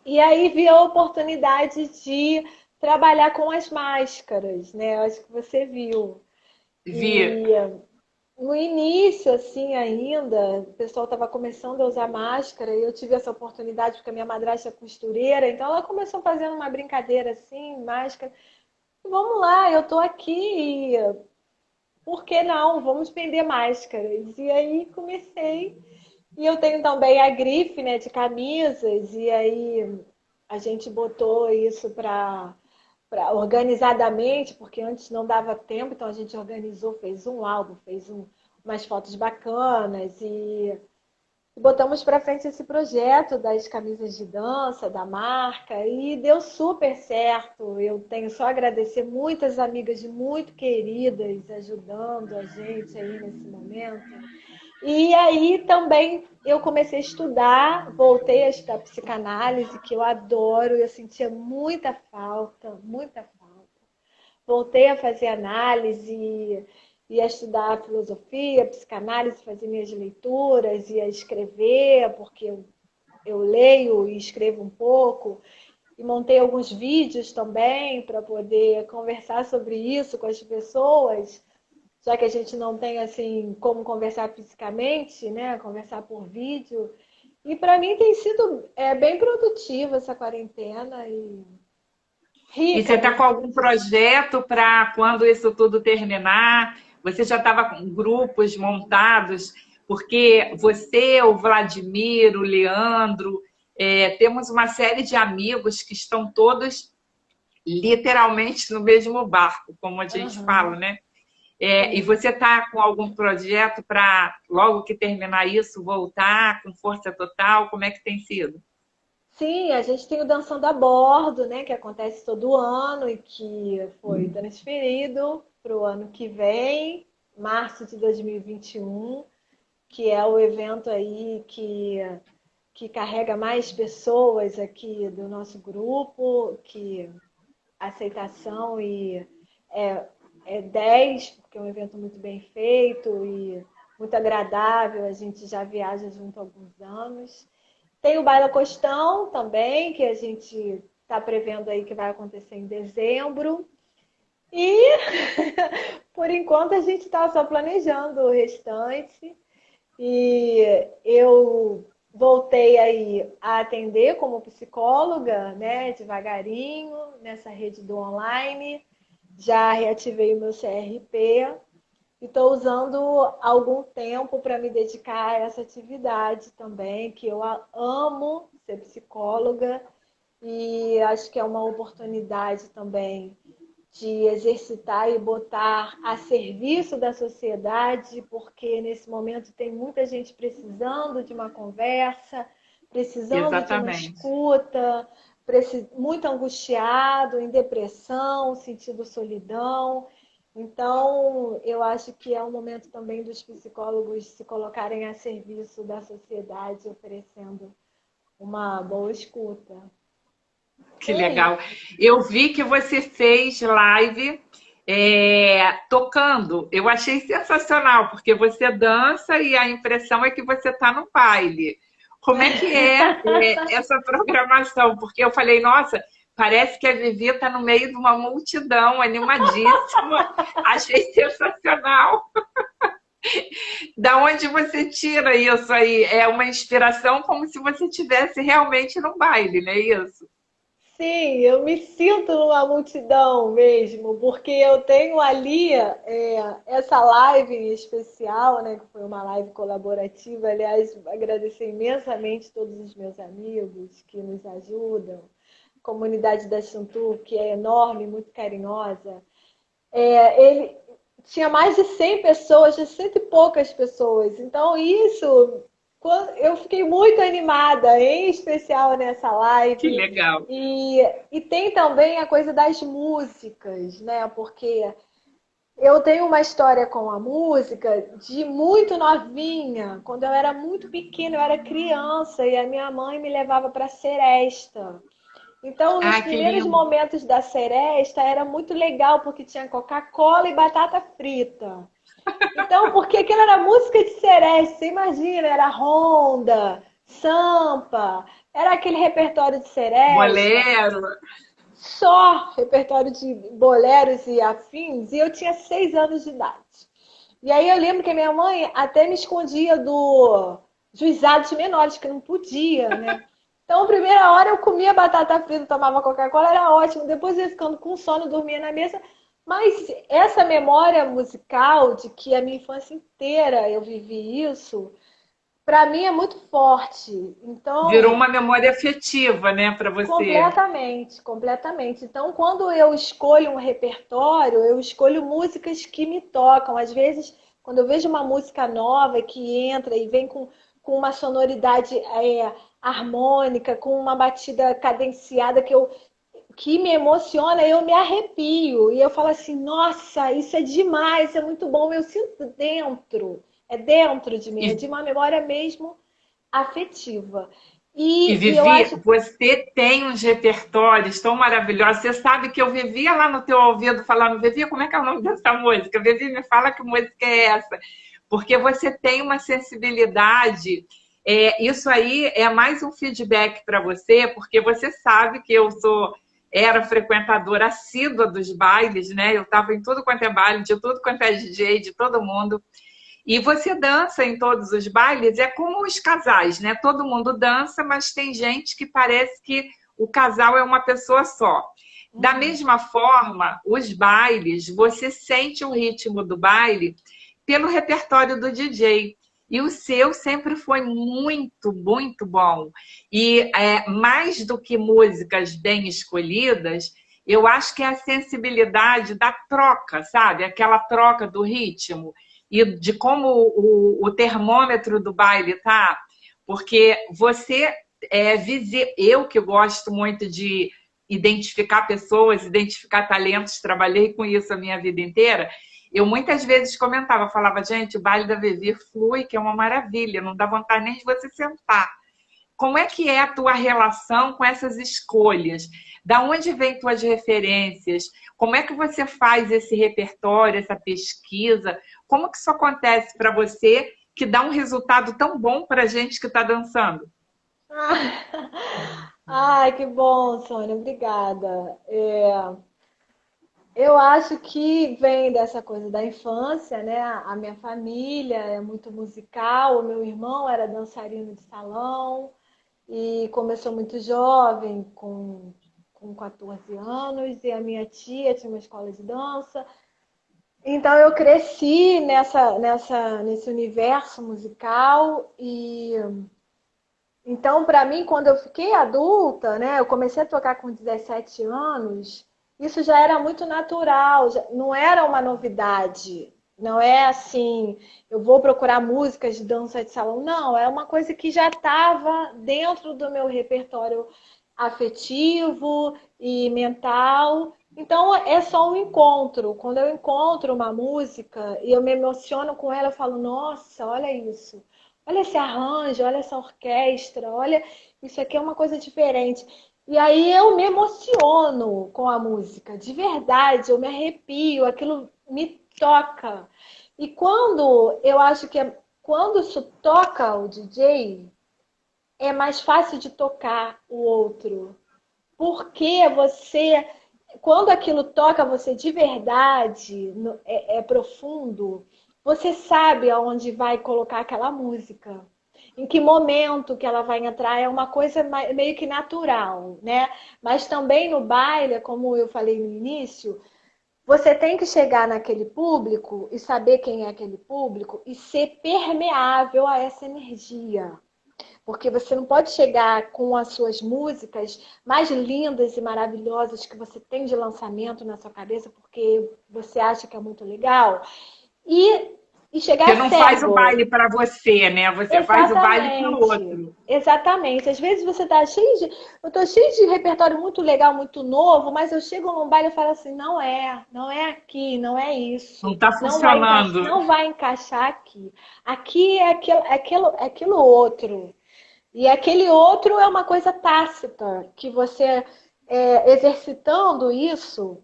E aí vi a oportunidade de trabalhar com as máscaras, né? Eu acho que você viu. Vi. E no início, assim, ainda, o pessoal estava começando a usar máscara e eu tive essa oportunidade porque a minha madrasta é costureira, então ela começou fazendo uma brincadeira assim, máscara. Vamos lá, eu tô aqui, e por que não? Vamos vender máscaras. E aí comecei. E eu tenho também a grife, né, de camisas, e aí a gente botou isso organizadamente, porque antes não dava tempo, então a gente organizou, fez um álbum, umas fotos bacanas e botamos para frente esse projeto das camisas de dança, da marca, e deu super certo. Eu tenho só a agradecer muitas amigas muito queridas ajudando a gente aí nesse momento. E aí também eu comecei a estudar, voltei a estudar psicanálise, que eu adoro, eu sentia muita falta, muita falta. Voltei a fazer análise e a estudar filosofia, psicanálise, fazer minhas leituras e a escrever, porque eu leio e escrevo um pouco. E montei alguns vídeos também para poder conversar sobre isso com as pessoas, já que a gente não tem assim como conversar fisicamente, né? Conversar por vídeo. E para mim tem sido bem produtiva essa quarentena e E você rica, está com né? algum projeto para quando isso tudo terminar? Você já estava com grupos montados? Porque você, o Vladimir, o Leandro, temos uma série de amigos que estão todos literalmente no mesmo barco, como a gente fala, Aham, né? E sim. você está com algum projeto para, logo que terminar isso, voltar com força total? Como é que tem sido? Sim, a gente tem o Dançando a Bordo, né, que acontece todo ano e que foi transferido para o ano que vem, março de 2021, que é o evento aí que carrega mais pessoas aqui do nosso grupo, que a aceitação é, é 10, porque é um evento muito bem feito e muito agradável, a gente já viaja junto há alguns anos. Tem o Baila Costão também, que a gente está prevendo aí que vai acontecer em dezembro. E por enquanto a gente está só planejando o restante. E eu voltei aí a atender como psicóloga, né, devagarinho, nessa rede do online. Já reativei o meu CRP e estou usando algum tempo para me dedicar a essa atividade também, que eu amo ser psicóloga e acho que é uma oportunidade também de exercitar e botar a serviço da sociedade, porque nesse momento tem muita gente precisando de uma conversa, precisando de uma Exatamente. escuta, muito angustiado, em depressão, sentindo solidão. Então, eu acho que é um momento também dos psicólogos se colocarem a serviço da sociedade, oferecendo uma boa escuta. Que E aí? legal. Eu vi que você fez live tocando. Eu achei sensacional, porque você dança e a impressão é que você está no baile. Como é que essa programação? Porque eu falei, nossa, parece que a Vivi está no meio de uma multidão, animadíssima. Achei sensacional. Da onde você tira isso aí? É uma inspiração como se você estivesse realmente no baile, não é isso? Sim, eu me sinto numa multidão mesmo, porque eu tenho ali essa live em especial, né, que foi uma live colaborativa. Aliás, agradecer imensamente todos os meus amigos que nos ajudam, comunidade da Xantu, que é enorme, muito carinhosa. Ele tinha mais de 100 pessoas, de cento e poucas pessoas. Então, isso, eu fiquei muito animada, em especial nessa Que live. legal. E tem também a coisa das músicas, né? Porque eu tenho uma história com a música de muito novinha. Quando eu era muito pequena, eu era criança e a minha mãe me levava para seresta. Então, nos Ah, que primeiros lindo. momentos da seresta, era muito legal, porque tinha Coca-Cola e batata frita. Então, porque aquilo era música de seresta, você imagina, era Honda, Sampa, era aquele repertório de Seresta, Bolero. só repertório de boleros e afins, e eu tinha 6 anos de idade. E aí eu lembro que a minha mãe até me escondia do juizado de menores, que não podia, né? Então, a primeira hora eu comia batata frita, tomava Coca-Cola, era ótimo. Depois eu ia ficando com sono, dormia na mesa. Mas essa memória musical de que a minha infância inteira eu vivi isso, para mim é muito forte. Virou Então, uma memória afetiva, né, para você. completamente, completamente. Então, quando eu escolho um repertório, eu escolho músicas que me tocam. Às vezes, quando eu vejo uma música nova que entra e vem com uma sonoridade harmônica, com uma batida cadenciada que me emociona, eu me arrepio. E eu falo assim, nossa, isso é demais, isso é muito bom. Eu sinto dentro, é dentro de mim, é E de uma memória mesmo afetiva. E E eu Vivi, acho. você tem uns repertórios tão maravilhosos. Você sabe que eu vivia lá no teu ouvido falando, Vivi, como é que é o nome dessa música? Vivi, me fala que música é essa. Porque você tem uma sensibilidade. Isso aí é mais um feedback para você, porque você sabe que era frequentadora assídua dos bailes, né? Eu estava em tudo quanto é baile, de tudo quanto é DJ, de todo mundo. E você dança em todos os bailes, é como os casais, né? Todo mundo dança, mas tem gente que parece que o casal é uma pessoa só. Da Uhum. mesma forma, os bailes, você sente o ritmo do baile pelo repertório do DJ. E o seu sempre foi muito, muito bom. E mais do que músicas bem escolhidas, eu acho que é a sensibilidade da troca, sabe? Aquela troca do ritmo e de como o termômetro do baile tá, porque você eu que gosto muito de identificar pessoas, identificar talentos, trabalhei com isso a minha vida inteira. Eu muitas vezes comentava, falava, gente, o baile da Vivi flui, que é uma maravilha, não dá vontade nem de você sentar. Como é que é a tua relação com essas escolhas? Da onde vêm tuas referências? Como é que você faz esse repertório, essa pesquisa? Como que isso acontece para você que dá um resultado tão bom para a gente que está dançando? Ai, que bom, Sônia, obrigada. Eu acho que vem dessa coisa da infância, né? A minha família é muito musical, o meu irmão era dançarino de salão e começou muito jovem, com 14 anos, e a minha tia tinha uma escola de dança. Então eu cresci nesse universo musical e então, para mim, quando eu fiquei adulta, né, eu comecei a tocar com 17 anos, isso já era muito natural, não era uma novidade. Não é assim, eu vou procurar músicas de dança de salão. Não, é uma coisa que já estava dentro do meu repertório afetivo e mental. Então, é só um encontro. Quando eu encontro uma música e eu me emociono com ela, eu falo, nossa, olha isso. Olha esse arranjo, olha essa orquestra, olha, isso aqui é uma coisa diferente. E aí eu me emociono com a música, de verdade, eu me arrepio, aquilo me toca. E quando eu acho que quando isso toca o DJ, é mais fácil de tocar o outro. Porque você, quando aquilo toca você de verdade, é profundo, você sabe aonde vai colocar aquela música. Em que momento que ela vai entrar é uma coisa meio que natural, né? Mas também no baile, como eu falei no início, você tem que chegar naquele público e saber quem é aquele público e ser permeável a essa energia. Porque você não pode chegar com as suas músicas mais lindas e maravilhosas que você tem de lançamento na sua cabeça, porque você acha que é muito legal, e, e Você chegar não faz o cego. baile para você, né? Você faz o baile para o Exatamente. outro. Exatamente. Às vezes você tá cheio de. Eu tô cheio de repertório muito legal, muito novo, mas eu chego num baile e falo assim, não é aqui, não é Não isso. está funcionando. Não vai encaixar aqui. Aqui é aquilo outro. E aquele outro é uma coisa tácita, que você, exercitando isso,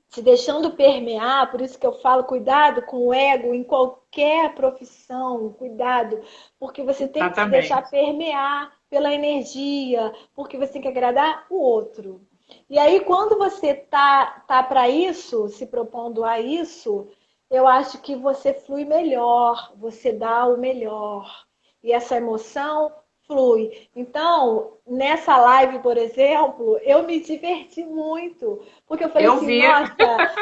se deixando permear, por isso que eu falo, cuidado com o ego em qualquer profissão, cuidado, porque você tem que se deixar Exatamente. permear pela energia, porque você tem que agradar o outro. E aí, quando você tá para isso, se propondo a isso, eu acho que você flui melhor, você dá o melhor. E essa emoção flui. Então, nessa live, por exemplo, eu me diverti muito, porque eu falei Eu assim, vi, nossa,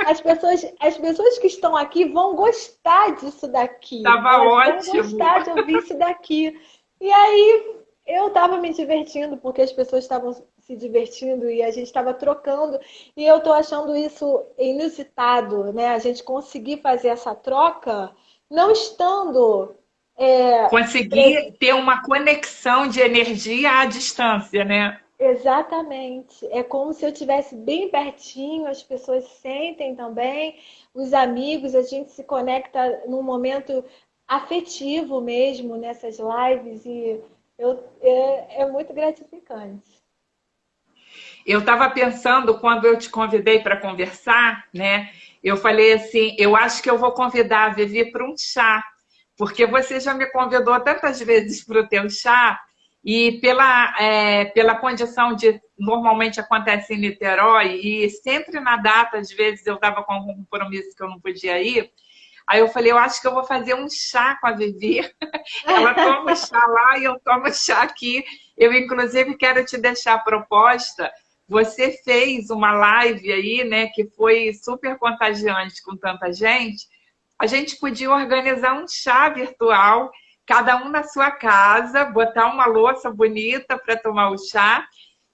as pessoas que estão aqui vão gostar disso daqui, estava elas vão ótimo. gostar de ouvir isso daqui. E aí eu estava me divertindo, porque as pessoas estavam se divertindo e a gente estava trocando, e eu estou achando isso inusitado, né? A gente conseguir fazer essa troca não estando Conseguir ter uma conexão de energia à distância, né? exatamente. É como se eu estivesse bem pertinho, as pessoas sentem também, os amigos, a gente se conecta num momento afetivo mesmo nessas lives e é muito gratificante. Eu estava pensando quando eu te convidei para conversar, né? Eu falei assim, eu acho que eu vou convidar a Vivi para um chá, porque você já me convidou tantas vezes para o teu chá e pela condição de normalmente acontece em Niterói e sempre na data, às vezes eu estava com algum compromisso que eu não podia ir. Aí eu falei, eu acho que eu vou fazer um chá com a Vivi. Ela toma chá lá e eu tomo chá aqui. Eu, inclusive, quero te deixar a proposta. Você fez uma live aí, né, que foi super contagiante com tanta gente. A gente podia organizar um chá virtual, cada um na sua casa, botar uma louça bonita para tomar o chá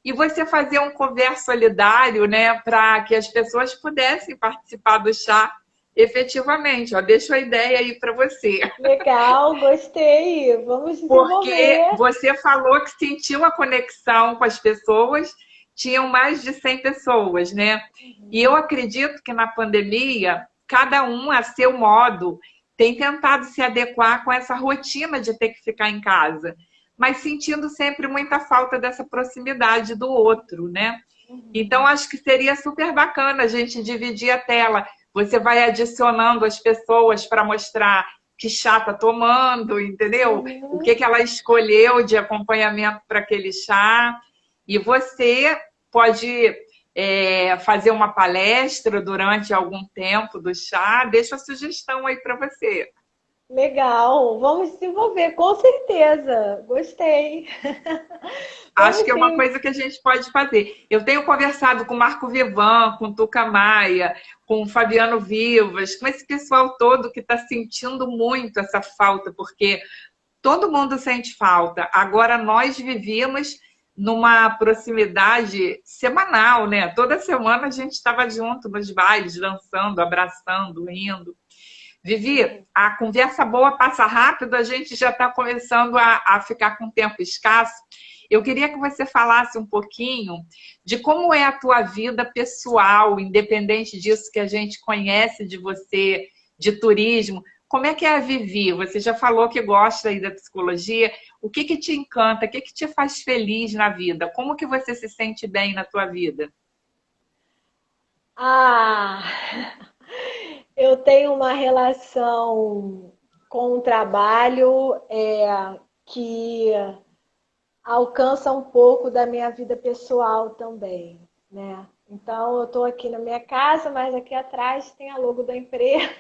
e você fazer um converso solidário, né, para que as pessoas pudessem participar do chá efetivamente. Ó, deixo a ideia aí para você. Legal, gostei. Vamos Porque desenvolver. você falou que sentiu a conexão com as pessoas, tinham mais de 100 pessoas, né? E eu acredito que na pandemia, cada um, a seu modo, tem tentado se adequar com essa rotina de ter que ficar em casa, mas sentindo sempre muita falta dessa proximidade do outro, né? Então, acho que seria super bacana a gente dividir a tela. Você vai adicionando as pessoas para mostrar que chá está tomando, entendeu? O Uhum. que, que ela escolheu de acompanhamento para aquele chá. E você pode fazer uma palestra durante algum tempo do chá. Deixa a sugestão aí para você. Legal, vamos desenvolver, com certeza. Gostei. Acho Vamos que é uma sim. coisa que a gente pode fazer. Eu tenho conversado com o Marco Vivan, com o Tuca Maia, com o Fabiano Vivas, com esse pessoal todo que está sentindo muito essa falta, porque todo mundo sente falta. Agora, nós vivíamos numa proximidade semanal, né? Toda semana a gente estava junto nos bailes, dançando, abraçando, rindo. Vivi, a conversa boa passa rápido, a gente já está começando a ficar com tempo escasso. Eu queria que você falasse um pouquinho de como é a tua vida pessoal, independente disso que a gente conhece de você, de turismo. Como é que é a Vivi? Você já falou que gosta aí da psicologia. O que que te encanta? O que que te faz feliz na vida? Como que você se sente bem na tua vida? Ah, eu tenho uma relação com o trabalho que alcança um pouco da minha vida pessoal também, né? Então, eu estou aqui na minha casa, mas aqui atrás tem a logo da empresa.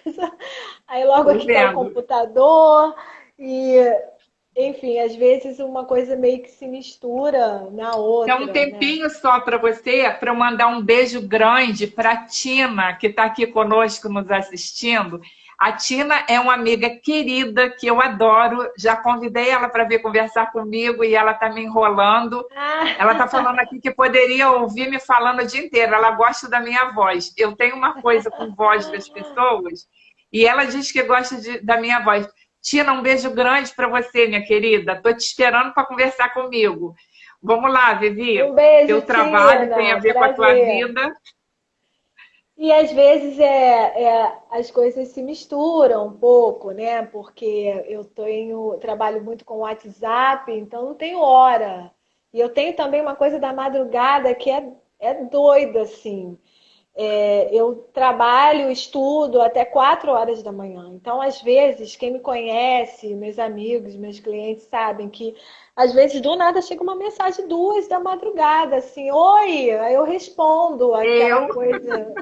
Aí logo Tô aqui está o vendo. computador e, enfim, às vezes uma coisa meio que se mistura na Tem um outra, né? tempinho só para você, para eu mandar um beijo grande para a Tina, que está aqui conosco nos assistindo. A Tina é uma amiga querida que eu adoro. Já convidei ela para vir conversar comigo e ela está me enrolando. Ela está Ah, falando aqui que poderia ouvir me falando o dia inteiro. Ela gosta da minha voz. Eu tenho uma coisa com voz das pessoas e ela diz que gosta da minha voz. Tina, um beijo grande para você, minha querida. Estou te esperando para conversar comigo. Vamos lá, Vivi. um beijo, Teu trabalho tem a Tina. ver com a tua Prazer. vida. E às vezes as coisas se misturam um pouco, né? Porque trabalho muito com WhatsApp, então não tenho hora. E eu tenho também uma coisa da madrugada que é doida, assim. eu trabalho, estudo até 4 horas da manhã. Então, às vezes, quem me conhece, meus amigos, meus clientes sabem que às vezes do nada chega uma mensagem 2 da madrugada, assim, oi, aí eu respondo aquela Eu, coisa.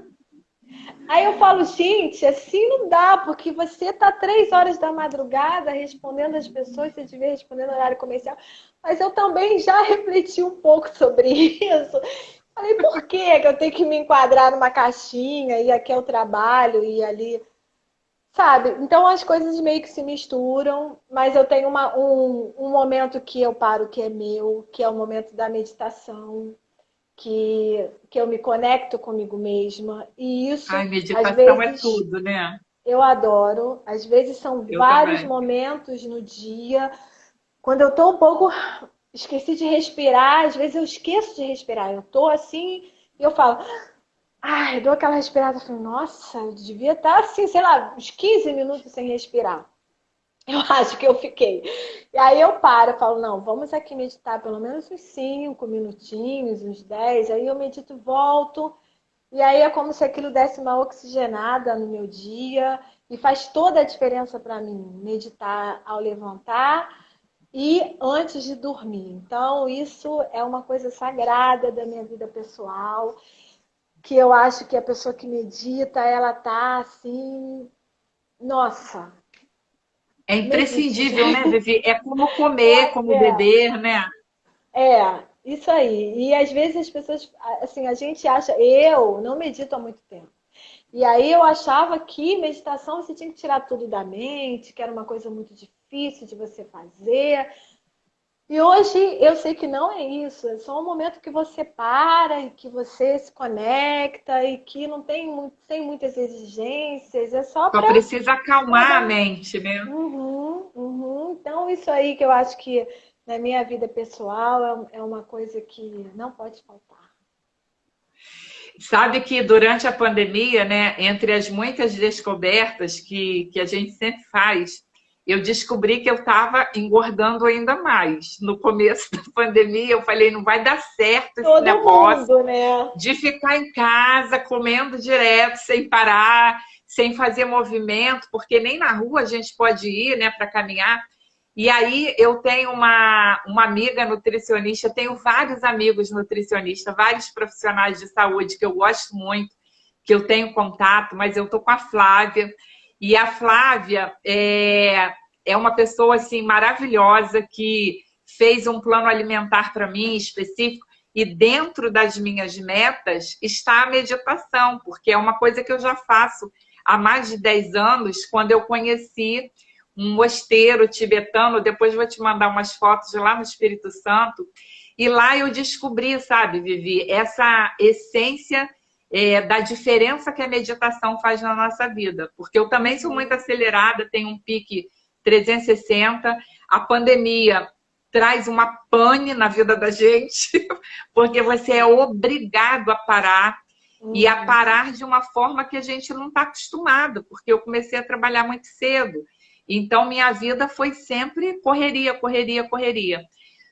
Aí eu falo, gente, assim não dá, porque você tá 3 horas da madrugada respondendo as pessoas, você devia responder no horário comercial. Mas eu também já refleti um pouco sobre isso. Falei, por que eu tenho que me enquadrar numa caixinha e aqui é o trabalho e ali, sabe? Então as coisas meio que se misturam, mas eu tenho um momento que eu paro que é meu, que é o momento da meditação, que eu me conecto comigo mesma. E isso, ai, às meditação é vezes, tudo, né? eu adoro. Às vezes são Eu vários também. momentos no dia. Quando eu tô um pouco esqueci de respirar, às vezes eu esqueço de respirar. Eu tô assim e eu falo, ai, eu dou aquela respirada, eu falo, nossa, eu devia estar assim, sei lá, uns 15 minutos sem respirar. Eu acho que eu fiquei. E aí eu paro, eu falo, não, vamos aqui meditar pelo menos uns 5 minutinhos, uns 10. Aí eu medito, volto. E aí é como se aquilo desse uma oxigenada no meu dia. E faz toda a diferença para mim, meditar ao levantar e antes de dormir. Então, isso é uma coisa sagrada da minha vida pessoal, que eu acho que a pessoa que medita, ela tá assim, nossa, É medite. imprescindível, né, Vivi? É como comer, como É, beber, né? isso aí. E às vezes as pessoas, assim, a gente acha, eu não medito há muito tempo. E aí eu achava que meditação você tinha que tirar tudo da mente, que era uma coisa muito difícil de você fazer. E hoje eu sei que não é isso, é só um momento que você para e que você se conecta e que não tem, tem muitas exigências, é só Só para precisa acalmar a dar. mente, né? Uhum, uhum. Então, isso aí que eu acho que na minha vida pessoal é uma coisa que não pode faltar. Sabe que durante a pandemia, né, entre as muitas descobertas que a gente sempre faz, eu descobri que eu estava engordando ainda mais. No começo da pandemia, eu falei, não vai dar certo esse Todo negócio mundo, né? de ficar em casa comendo direto, sem parar, sem fazer movimento, porque nem na rua a gente pode ir, né, para caminhar. E aí eu tenho uma amiga nutricionista, tenho vários amigos nutricionistas, vários profissionais de saúde que eu gosto muito, que eu tenho contato, mas eu tô com a Flávia. E a Flávia é uma pessoa assim maravilhosa que fez um plano alimentar para mim específico. E dentro das minhas metas está a meditação, porque é uma coisa que eu já faço há mais de 10 anos, quando eu conheci um mosteiro tibetano, depois vou te mandar umas fotos de lá no Espírito Santo, e lá eu descobri, sabe, Vivi, essa essência da diferença que a meditação faz na nossa vida, porque eu também sou muito Uhum. acelerada, tenho um pique 360, a pandemia traz uma pane na vida da gente, porque você é obrigado a parar e a Uhum. parar de uma forma que a gente não está acostumado, porque eu comecei a trabalhar muito cedo. Então, minha vida foi sempre correria, correria, correria.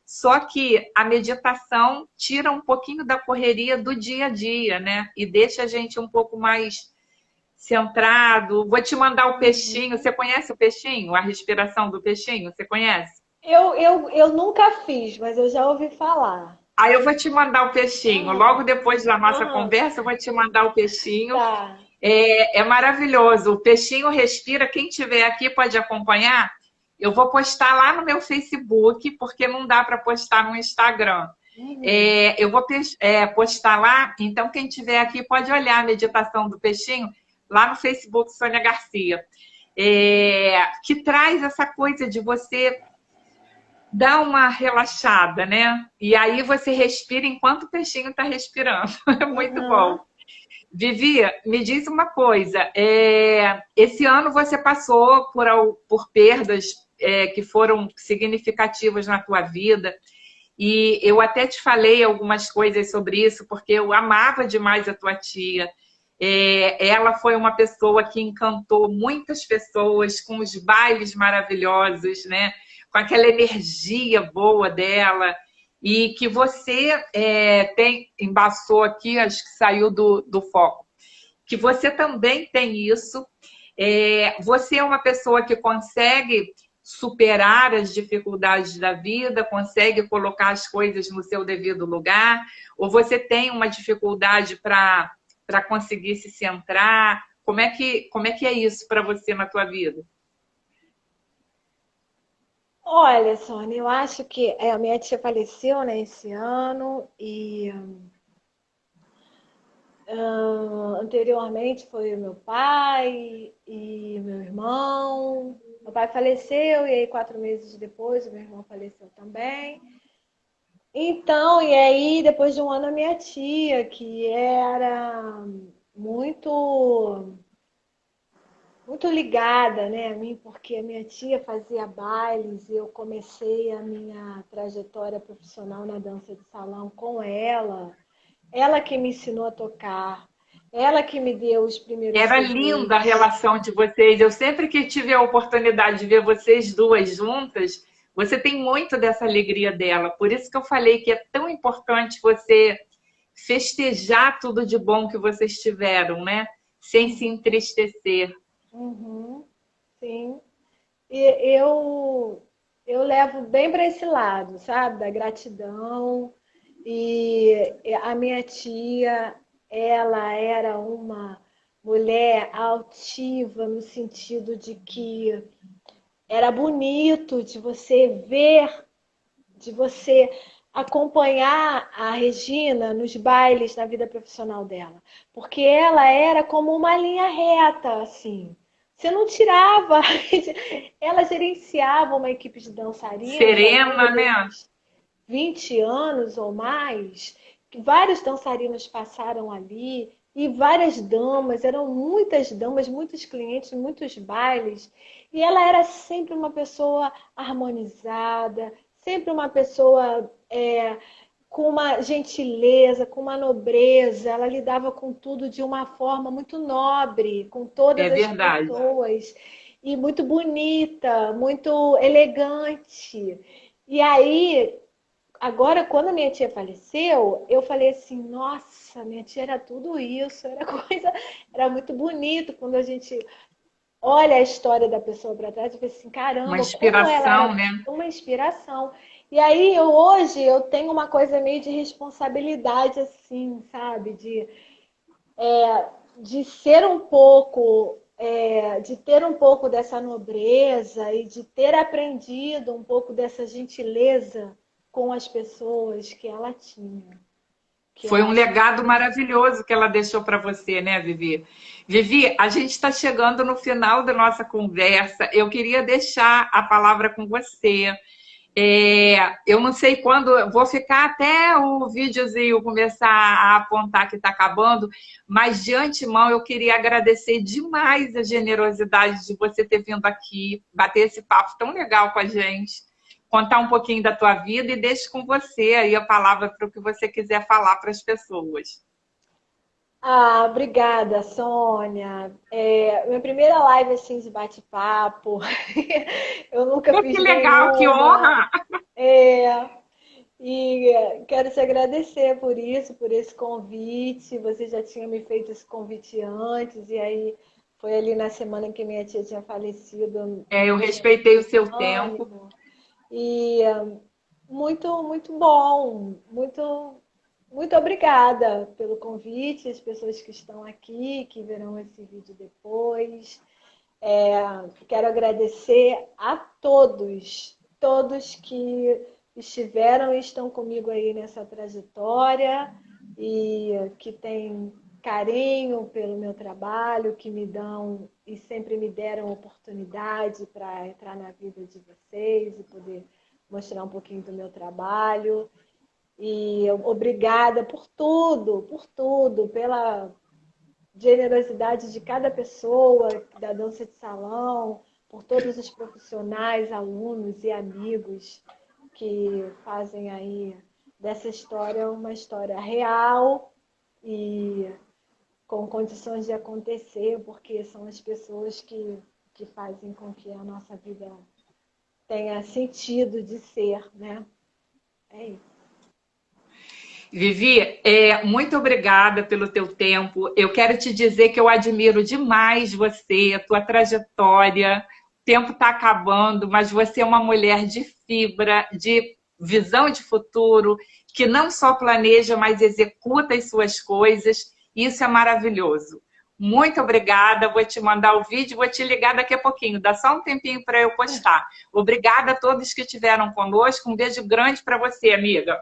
Só que a meditação tira um pouquinho da correria do dia a dia, né? E deixa a gente um pouco mais centrado. Vou te mandar o peixinho. Uhum. Você conhece o peixinho? A respiração do peixinho? Você conhece? Eu nunca fiz, mas eu já ouvi falar. Aí eu vou te mandar o peixinho. Logo Ah, depois da nossa aham, conversa, eu vou te mandar o peixinho. tá. É maravilhoso. O peixinho respira. Quem tiver aqui pode acompanhar. Eu vou postar lá no meu Facebook, porque não dá para postar no Instagram. Uhum. Eu vou postar lá, então quem tiver aqui pode olhar a meditação do peixinho lá no Facebook Sônia Garcia. Que traz essa coisa de você dar uma relaxada, né? E aí você respira enquanto o peixinho está respirando. É muito bom. Aham. Vivi, me diz uma coisa. Esse ano você passou por perdas que foram significativas na tua vida. E eu até te falei algumas coisas sobre isso, porque eu amava demais a tua tia. Ela foi uma pessoa que encantou muitas pessoas com os bailes maravilhosos, né? Com aquela energia boa dela. E que você embaçou aqui, acho que saiu do foco. que você também tem isso. Você é uma pessoa que consegue superar as dificuldades da vida, consegue colocar as coisas no seu devido lugar, ou você tem uma dificuldade para conseguir se centrar? Como é que é isso para você na tua vida? Olha, Sônia, eu acho que a minha tia faleceu, né, esse ano e anteriormente foi o meu pai e meu irmão. Meu pai faleceu e aí 4 meses depois o meu irmão faleceu também. Então, e aí depois de um ano a minha tia, que era muito muito ligada, né, a mim, porque a minha tia fazia bailes e eu comecei a minha trajetória profissional na dança de salão com ela. Ela que me ensinou a tocar, ela que me deu os primeiros Era linda a CDs. relação de vocês. Eu sempre que tive a oportunidade de ver vocês duas juntas, você tem muito dessa alegria dela. Por isso que eu falei que é tão importante você festejar tudo de bom que vocês tiveram, né? Sem se entristecer. Uhum, sim. E eu levo bem para esse lado, sabe? Da gratidão. E a minha tia, ela era uma mulher altiva no sentido de que era bonito de você ver, de você acompanhar a Regina nos bailes na vida profissional dela, porque ela era como uma linha reta, assim. Você não tirava, ela gerenciava uma equipe de dançarinos ao longo Serena, né? desses 20 anos ou mais, que vários dançarinos passaram ali e várias damas, eram muitas damas, muitos clientes, muitos bailes, e ela era sempre uma pessoa harmonizada, sempre uma pessoa com uma gentileza, com uma nobreza, ela lidava com tudo de uma forma muito nobre, com É todas as verdade. pessoas, e muito bonita, muito elegante. E aí, agora, quando a minha tia faleceu, eu falei assim, nossa, minha tia era tudo isso, era coisa, era muito bonito quando a gente olha a história da pessoa para trás e vê assim, Uma caramba, como ela inspiração, era né? uma inspiração. E aí, hoje, eu tenho uma coisa meio de responsabilidade, assim, sabe? De ser um pouco, de ter um pouco dessa nobreza e de ter aprendido um pouco dessa gentileza com as pessoas que ela tinha, que eu Foi um acho que legado maravilhoso que ela deixou para você, né, Vivi? Vivi, a gente está chegando no final da nossa conversa. Eu queria deixar a palavra com você. Eu não sei quando, vou ficar até o videozinho começar a apontar que está acabando, mas de antemão eu queria agradecer demais a generosidade de você ter vindo aqui, bater esse papo tão legal com a gente, contar um pouquinho da tua vida e deixo com você aí a palavra para o que você quiser falar para as pessoas. Ah, obrigada, Sônia. Minha primeira live assim de bate-papo. Eu nunca Pô, fiz que legal, que nenhuma. honra! É, e quero te agradecer por isso, por esse convite. Você já tinha me feito esse convite antes, e aí foi ali na semana em que minha tia tinha falecido, eu Eu não tinha respeitei o tido seu tempo. ânimo. E muito, muito bom, muito, muito obrigada pelo convite, as pessoas que estão aqui, que verão esse vídeo depois. Quero agradecer a todos, todos que estiveram e estão comigo aí nessa trajetória e que têm carinho pelo meu trabalho, que me dão e sempre me deram oportunidade para entrar na vida de vocês e poder mostrar um pouquinho do meu trabalho. E obrigada por tudo, pela generosidade de cada pessoa da dança de salão, por todos os profissionais, alunos e amigos que fazem aí dessa história uma história real e com condições de acontecer, porque são as pessoas que fazem com que a nossa vida tenha sentido de ser, né? É isso. Vivi, muito obrigada pelo teu tempo. Eu quero te dizer que eu admiro demais você, a tua trajetória. O tempo está acabando, mas você é uma mulher de fibra, de visão de futuro, que não só planeja, mas executa as suas coisas. Isso é maravilhoso. Muito obrigada. Vou te mandar o vídeo, vou te ligar daqui a pouquinho. Dá só um tempinho para eu postar. Obrigada a todos que estiveram conosco. Um beijo grande para você, amiga.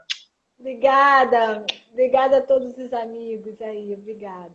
Obrigada. Obrigada a todos os amigos aí. Obrigada.